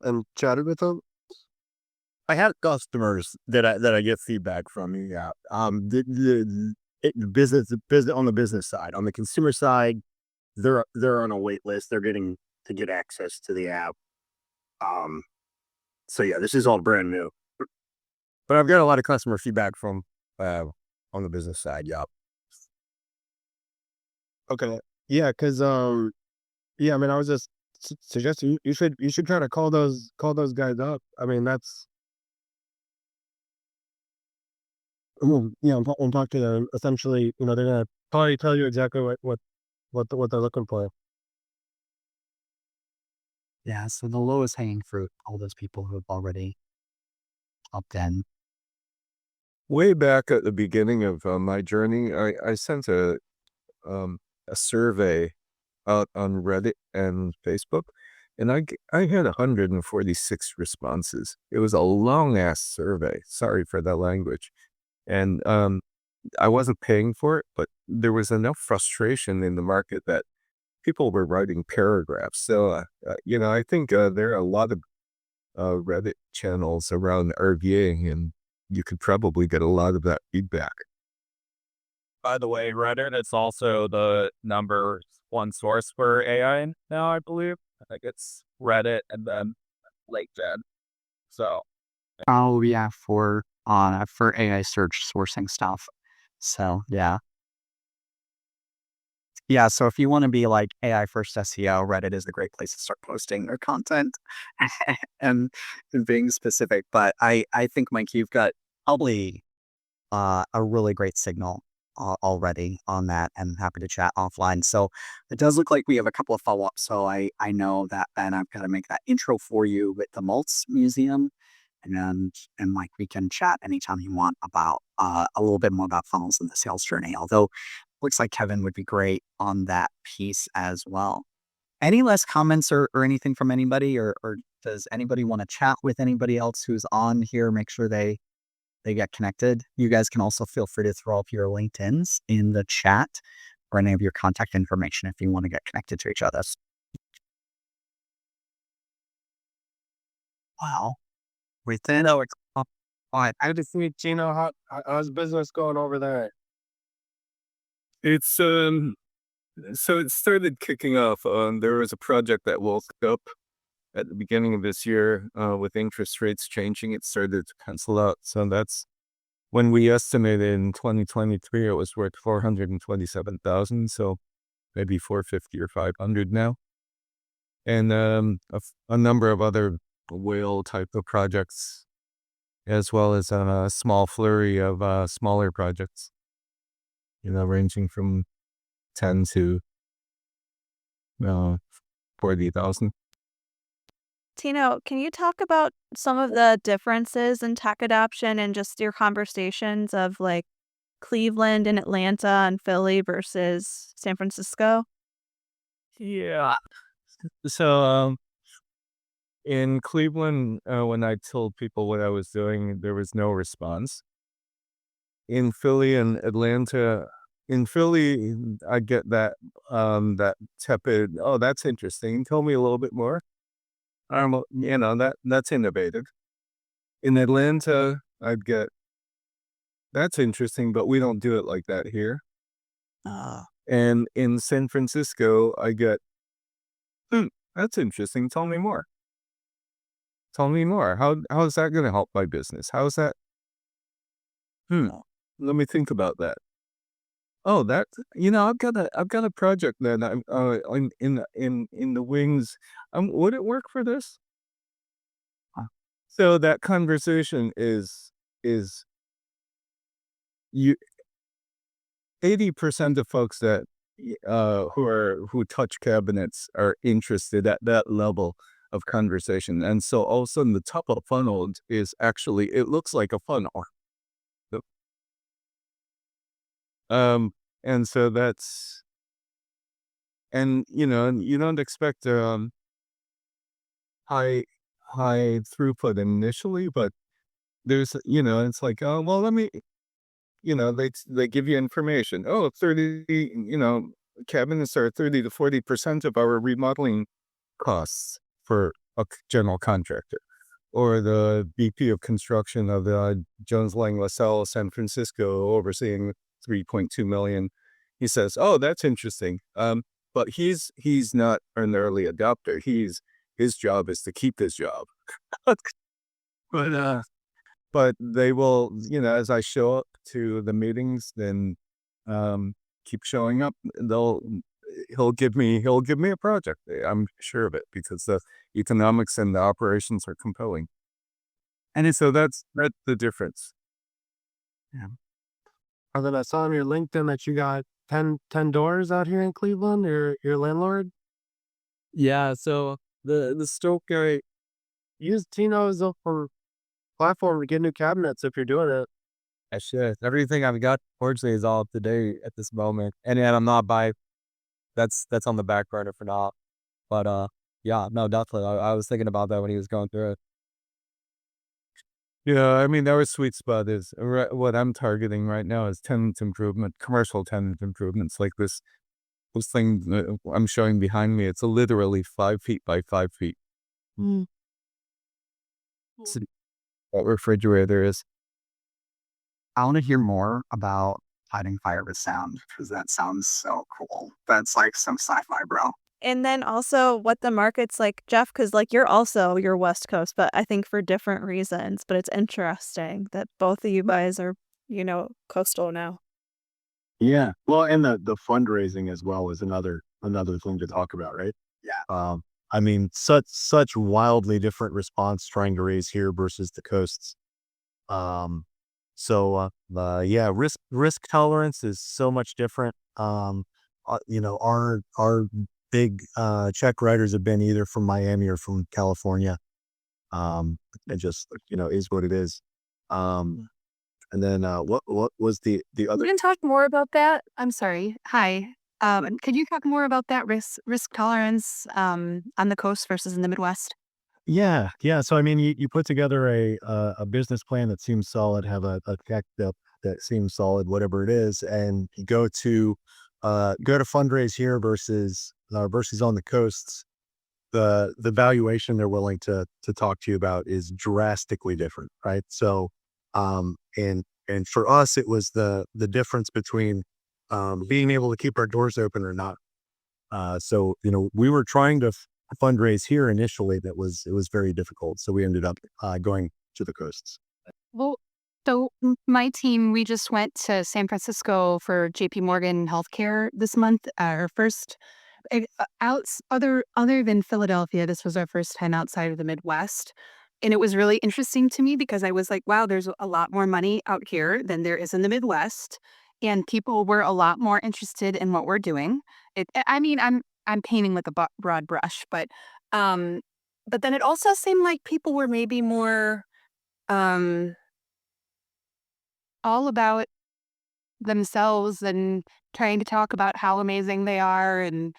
and chatted with them? I had customers that I get feedback from. Yeah. Business on the business side. On the consumer side, they're on a wait list. They're getting to get access to the app. So yeah, this is all brand new. But I've got a lot of customer feedback from on the business side. Yeah. Okay. Yeah, because yeah, I mean, I was just suggesting you should try to call those guys up. I mean, that's and talk to them. Essentially, they're gonna probably tell you exactly what they're looking for. yeah. So the lowest hanging fruit, all those people who have already opted in. Way back at the beginning of my journey, I sent a survey out on Reddit and Facebook, and I had 146 responses. It was a long ass survey. Sorry for that language. And I wasn't paying for it, but there was enough frustration in the market that people were writing paragraphs. So, I think there are a lot of Reddit channels around RVing, and you could probably get a lot of that feedback. By the way, Reddit, it's also the number one source for AI now, I believe. I think it's Reddit and then LinkedIn. So Oh yeah, for AI search sourcing stuff. So yeah. Yeah, so if you want to be like AI first SEO, Reddit is a great place to start posting your content and being specific. But I think, Mike, you've got probably a really great signal already on that, and happy to chat offline. So it does look like we have a couple of follow-ups. So I know that, Ben, I've got to make that intro for you with the Maltz Museum and like we can chat anytime you want about a little bit more about funnels and the sales journey. Although looks like Kevin would be great on that piece as well. Any last comments or anything from anybody, or does anybody want to chat with anybody else who's on here? Make sure they get connected. You guys can also feel free to throw up your LinkedIns in the chat or any of your contact information if you want to get connected to each other. Wow. Within How to see Tino? How's business going over there? It's so it started kicking off. There was a project that woke up at the beginning of this year with interest rates changing. It started to cancel out. So that's when we estimated in 2023 it was worth 427,000. So maybe 450 or 500 now. And a number of other whale type of projects, as well as a small flurry of smaller projects, ranging from 10 to 40,000. Tino, can you talk about some of the differences in tech adoption and just your conversations of like Cleveland and Atlanta and Philly versus San Francisco? Yeah. So in Cleveland, when I told people what I was doing, there was no response. In Philly and Atlanta, in Philly, I get that tepid. Oh, that's interesting. Tell me a little bit more. That's innovative. In Atlanta, I'd get that's interesting, but we don't do it like that here. And in San Francisco, I get that's interesting. Tell me more. Tell me more. How is that going to help my business? How is that? Let me think about that. Oh, that I've got a project that I'm in the wings. Would it work for this? So that conversation is you 80% of folks that who touch cabinets are interested at that level of conversation, and so all of a sudden the top of the funnel is actually it looks like a funnel. And so that's, and you don't expect high throughput initially, but there's it's like, oh well, let me, they give you information. Oh, 30, cabinets are 30 to 40% of our remodeling costs for a general contractor, or the VP of construction of the Jones Lang LaSalle, San Francisco, overseeing 3.2 million. He says, "Oh, that's interesting." But he's not an early adopter. His job is to keep his job. But they will, as I show up to the meetings, then keep showing up. He'll give me a project. I'm sure of it, because the economics and the operations are compelling. And so that's the difference. Yeah. And then I saw on your LinkedIn that you got 10 doors out here in Cleveland. Your landlord. Yeah, so the stroke guy, Use Tino as a platform to get new cabinets if you're doing it. I should. Everything I've got, fortunately, is all up to date at this moment. And yet I'm not by, that's on the back burner for now. But yeah, no, definitely. I was thinking about that when he was going through it. Yeah, I mean, our sweet spot is what I'm targeting right now is tenant improvement, commercial tenant improvements, like this thing that I'm showing behind me. It's literally 5 feet by 5 feet. So that refrigerator is. I want to hear more about fighting fire with sound, because that sounds so cool. That's like some sci-fi, bro. And then also what the market's like, Jeff, because like you're West Coast, but I think for different reasons. But it's interesting that both of you guys are, coastal now. Yeah. Well, and the fundraising as well is another thing to talk about, right? Yeah. I mean, such wildly different response trying to raise here versus the coasts. So yeah, risk tolerance is so much different. Our big check writers have been either from Miami or from California. It just, is what it is. And then what was the We other? can talk more about that. I'm sorry. Hi. Could you talk more about that risk tolerance on the coast versus in the Midwest? Yeah, yeah. So I mean, you put together a business plan that seems solid, have a tech that seems solid, whatever it is, and you go to fundraise here versus on the coasts. The valuation they're willing to talk to you about is drastically different, right? So, and for us, it was the difference between being able to keep our doors open or not. So we were trying to fundraise here initially. It was very difficult. So we ended up going to the coasts. Well, so my team, we just went to San Francisco for JP Morgan Healthcare this month. Our first other than Philadelphia, this was our first time outside of the Midwest. And it was really interesting to me because I was like, wow, there's a lot more money out here than there is in the Midwest. And people were a lot more interested in what we're doing. I mean, I'm painting with a broad brush, um, but then it also seemed like people were maybe more um, all about themselves and trying to talk about how amazing they are and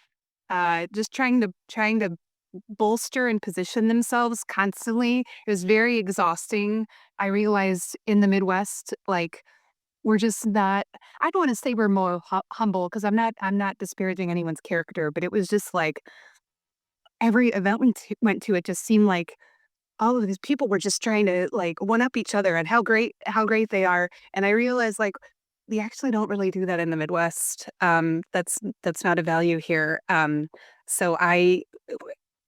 just trying to bolster and position themselves constantly. It was very exhausting. I realized in the Midwest, like we're just not. I don't want to say we're more humble because I'm not disparaging anyone's character, but it was just like every event went to it just seemed like all of these people were just trying to like one up each other and how great they are. And I realized like we actually don't really do that in the Midwest. That's not a value here. So I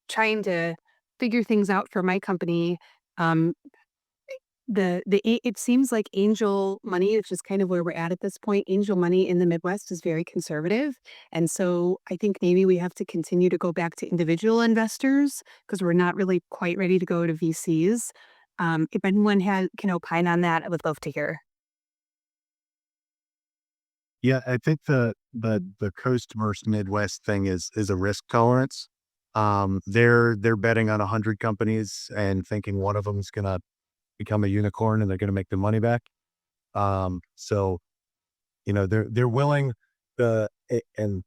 trying to figure things out for my company. Um, it seems like angel money, which is kind of where we're at this point. Angel money in the Midwest is very conservative, and so I think maybe we have to continue to go back to individual investors because we're not really quite ready to go to VCs. If anyone can opine on that, I would love to hear. Yeah, I think the coast versus Midwest thing is a risk tolerance. They're betting on 100 companies and thinking one of them is gonna become a unicorn and they're gonna make the money back. So they're willing and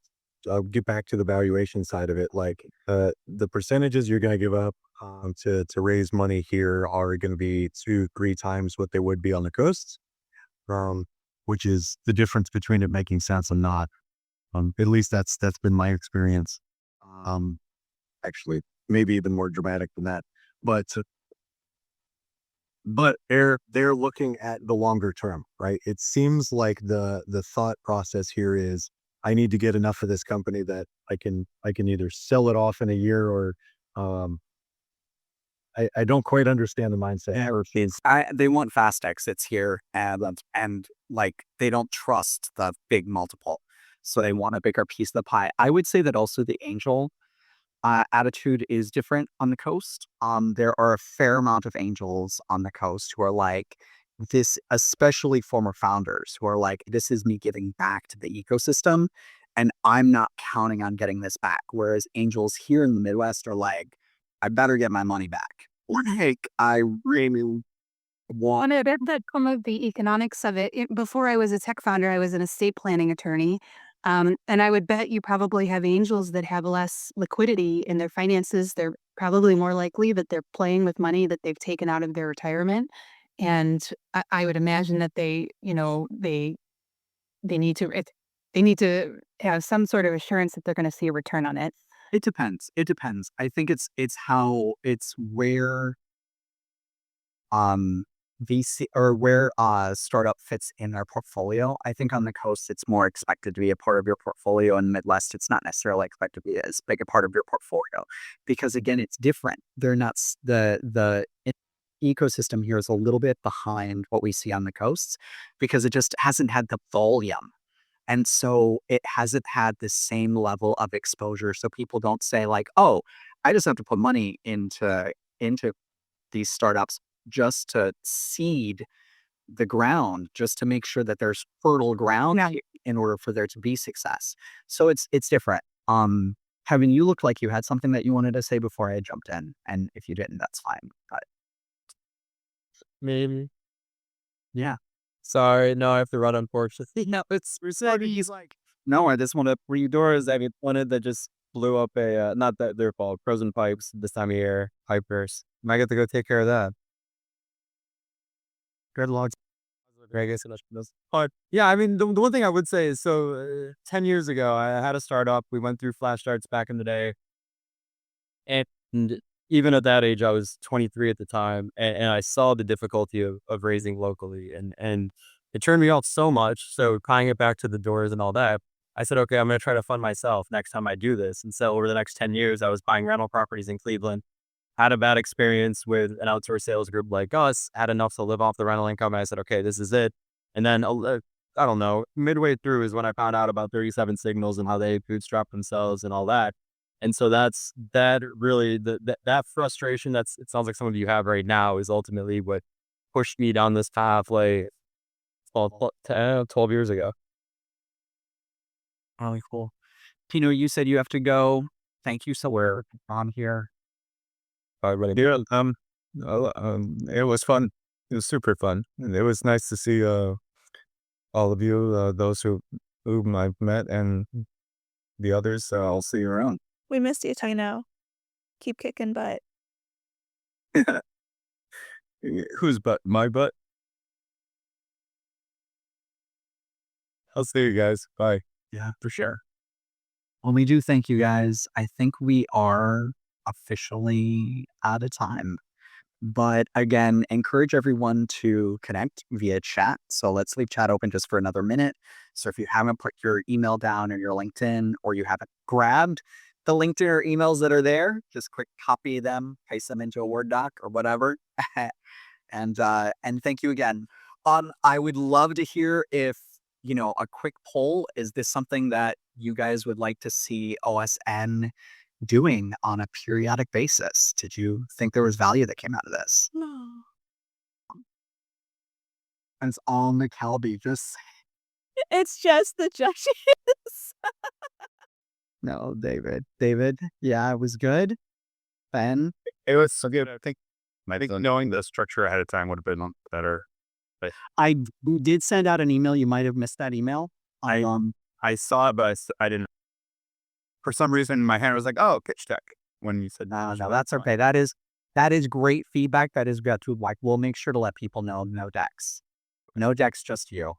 I'll get back to the valuation side of it. Like the percentages you're gonna give up to raise money here are gonna be 2-3 times what they would be on the coast. Um, which is the difference between it making sense and not. At least that's been my experience. Um, Actually, maybe even more dramatic than that. But they're looking at the longer term, right? It seems like the thought process here is I need to get enough of this company that I can either sell it off in a year or um, I don't quite understand the mindset. They want fast exits here, and like they don't trust the big multiple, so they want a bigger piece of the pie. I would say that also the angel attitude is different on the coast. There are a fair amount of angels on the coast who are like this, especially former founders who are like, this is me giving back to the ecosystem, and I'm not counting on getting this back. Whereas angels here in the Midwest are like, I better get my money back. Like, I really want. And I bet that some of the economics of before I was a tech founder, I was an estate planning attorney. And I would bet you probably have angels that have less liquidity in their finances. They're probably more likely that they're playing with money that they've taken out of their retirement. And I would imagine that they need to they need to have some sort of assurance that they're going to see a return on it. It depends. It depends. I think it's where VC or where startup fits in our portfolio. I think on the coast it's more expected to be a part of your portfolio. In the Midwest, it's not necessarily expected to be as big a part of your portfolio because again, it's different. They're not the ecosystem here is a little bit behind what we see on the coasts because it just hasn't had the volume. And so it hasn't had the same level of exposure. So people don't say like, oh, I just have to put money into these startups just to seed the ground, just to make sure that there's fertile ground in order for there to be success. So it's different. Kevin, you looked like you had something that you wanted to say before I jumped in. And if you didn't, that's fine. But maybe. Yeah. Sorry, no, I have to run, unfortunately. No, it's Mercedes. like, No, I just want to three doors. I mean, one that just blew up not that their fault, frozen pipes this time of year, pipe burst. I get to go take care of that. good luck. I guess but yeah, I mean, the one thing I would say is, so 10 years ago, I had a startup. We went through flash starts back in the day. And even at that age, I was 23 at the time, and I saw the difficulty of raising locally, and it turned me off so much. So tying it back to the doors and all that, I said, okay, I'm going to try to fund myself next time I do this. And so over the next 10 years, I was buying rental properties in Cleveland, had a bad experience with an outsourced sales group like us, had enough to live off the rental income. And I said, okay, this is it. And then I don't know, midway through is when I found out about 37 Signals and how they bootstrap themselves and all that. And so that really that frustration it sounds like some of you have right now is ultimately what pushed me down this path like 12 years ago. Really cool. Tino, you said you have to go. Thank you so much for on here. Yeah, it was fun. It was super fun. And it was nice to see all of you, those whom I've met, and the others. I'll see you around. We missed you, Tino. Keep kicking butt. Whose butt? My butt? I'll see you guys. Bye. Yeah, for sure. Well, we do thank you guys. I think we are officially out of time. But again, encourage everyone to connect via chat. So let's leave chat open just for another minute. So if you haven't put your email down or your LinkedIn, or you haven't grabbed the LinkedIn or emails that are there, just quick copy them, paste them into a Word doc or whatever. And thank you again. I would love to hear if, a quick poll, is this something that you guys would like to see OSN doing on a periodic basis? Did you think there was value that came out of this? No. It's all McKelvey. Just It's just the judges. no, David. Yeah, it was good. Ben, It was so good. I think knowing the structure ahead of time would have been better. But I did send out an email. You might have missed that email. I saw it, but I didn't. For some reason, my hand was like, "Oh, pitch deck." When you said, No, that's okay. That is great feedback. That is good to like. We'll make sure to let people know no decks, just you.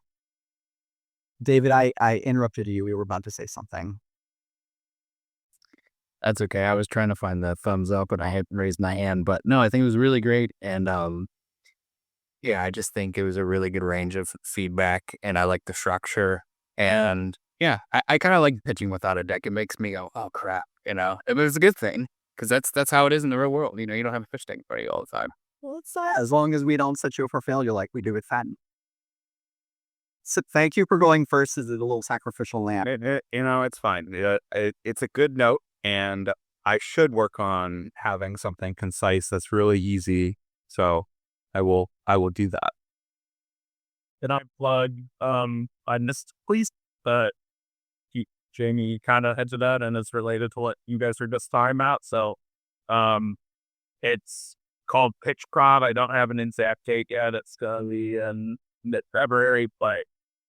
David, I interrupted you. We were about to say something. That's okay. I was trying to find the thumbs up and I hadn't raised my hand, but no, I think it was really great. And yeah, I just think it was a really good range of feedback, and I like the structure. And yeah, I kind of like pitching without a deck. It makes me go, oh crap, It was a good thing, because that's how it is in the real world. You don't have a pitch deck party all the time. Well, it's As long as we don't set you up for failure like we do with Fatten. So thank you for going first as a little sacrificial lamb. It's fine. It's a good note, and I should work on having something concise that's really easy. So I will do that. And I plug, I missed, please, but Jamie kind of heads to that, and it's related to what you guys were just talking about. So, it's called Pitch Prod. I don't have an exact date yet. It's gonna be in mid-February, but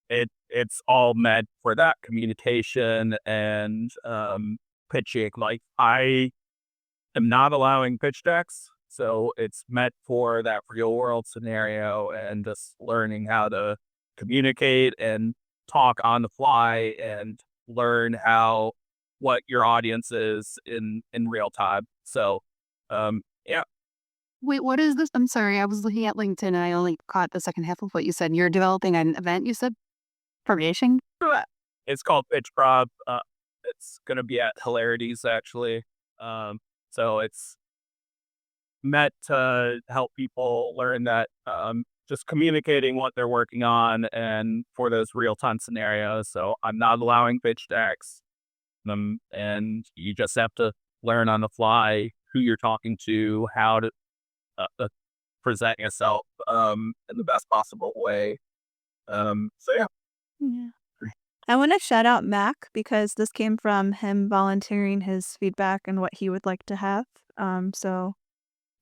it's all meant for that communication and pitching. Like, I am not allowing pitch decks, so it's meant for that real world scenario and just learning how to communicate and talk on the fly and learn what your audience is in real time. So, yeah. Wait, what is this? I'm sorry. I was looking at LinkedIn and I only caught the second half of what you said. You're developing an event, you said? Formation? It's called Pitch Prod. It's going to be at Hilarities, actually. So it's meant to help people learn that just communicating what they're working on and for those real-time scenarios. So I'm not allowing pitch decks. And you just have to learn on the fly who you're talking to, how to present yourself in the best possible way. So yeah. Yeah. I want to shout out Mac because this came from him volunteering his feedback and what he would like to have. So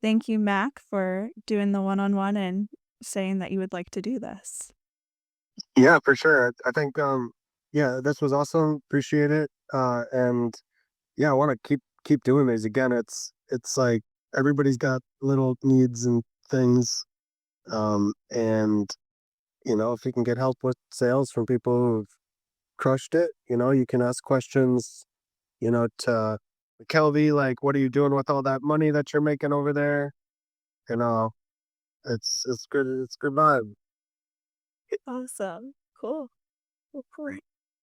thank you, Mac, for doing the one-on-one and saying that you would like to do this. Yeah, for sure. I think yeah, this was awesome. Appreciate it. And yeah, I want to keep doing these. Again, it's like everybody's got little needs and things. And if you can get help with sales from people who've crushed it, you can ask questions, to McKelvey, like, what are you doing with all that money that you're making over there? It's good. It's good vibe. Awesome. Cool. Well, cool.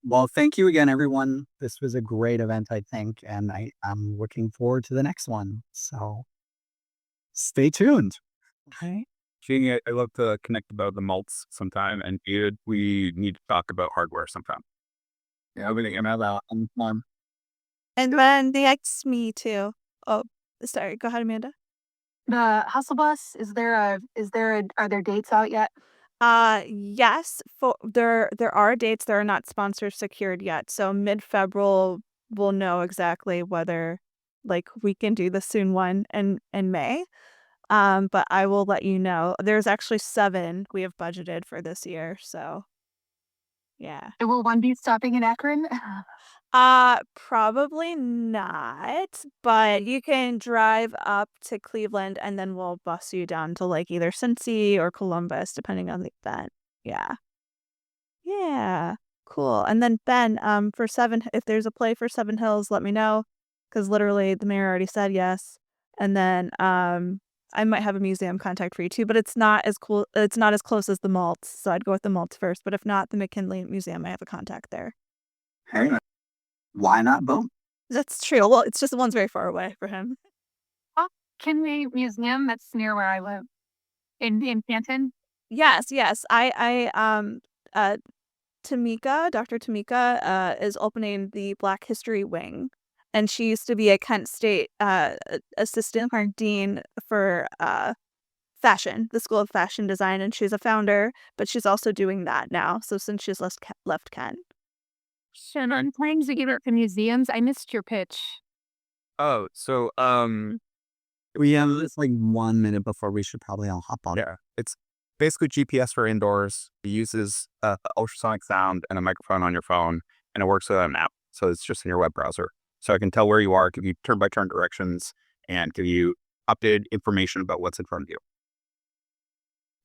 Well, thank you again, everyone. This was a great event, I think, and I'm looking forward to the next one. So stay tuned. Okay. Genie, I love to connect about the malts sometime, and dude, we need to talk about hardware sometime. Yeah, we can have that on. And then next me too. Oh, sorry. Go ahead, Amanda. The hustle bus, are there dates out yet? Yes, there are dates. There are not sponsors secured yet. So mid-February we'll know exactly whether like we can do the soon one in May. But I will let you know. There's actually 7 we have budgeted for this year. So yeah. And will one be stopping in Akron? Probably not, but you can drive up to Cleveland and then we'll bus you down to like either Cincy or Columbus, depending on the event. Yeah. Yeah. Cool. And then Ben, for if there's a play for Seven Hills, let me know. Cause literally the mayor already said yes. And then, I might have a museum contact for you too, but it's not as cool. It's not as close as the malts. So I'd go with the malts first, but if not, the McKinley Museum, I have a contact there. Hey, why not both? That's true. Well, it's just the one's very far away for him. Kinley Museum, that's near where I live. In Canton? Yes. Dr. Tamika, is opening the Black History Wing. And she used to be a Kent State assistant or dean for fashion, the School of Fashion Design, and she's a founder, but she's also doing that now. So since she's left Kent. Sure. On plans to give it to museums, I missed your pitch. Oh, so We have this like 1 minute before we should probably all hop on. yeah, it's basically GPS for indoors. It uses ultrasonic sound and a microphone on your phone, and it works with an app. So it's just in your web browser. So I can tell where you are, give you turn-by-turn directions, and give you updated information about what's in front of you.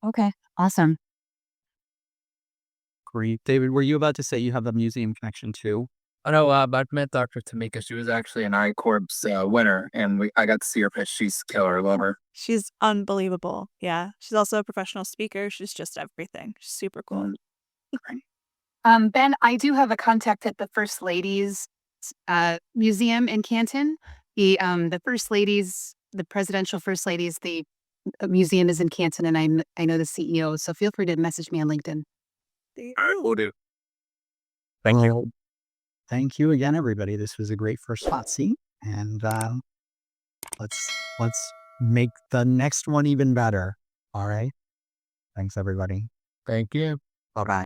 Okay, awesome. Great. David, were you about to say you have a museum connection too? Oh no, I've met Dr. Tamika. She was actually an I-Corps winner, and I got to see her pitch. She's killer. I love her. She's unbelievable. Yeah. She's also a professional speaker. She's just everything. She's super cool. Ben, I do have a contact at the First Ladies Museum in Canton. The First Ladies, the presidential First Ladies, the museum is in Canton, and I know the CEO. So feel free to message me on LinkedIn. All right, we'll do. Thank you. Thank you again, everybody. This was a great first hot seat, and let's make the next one even better. All right. Thanks, everybody. Thank you. Bye bye.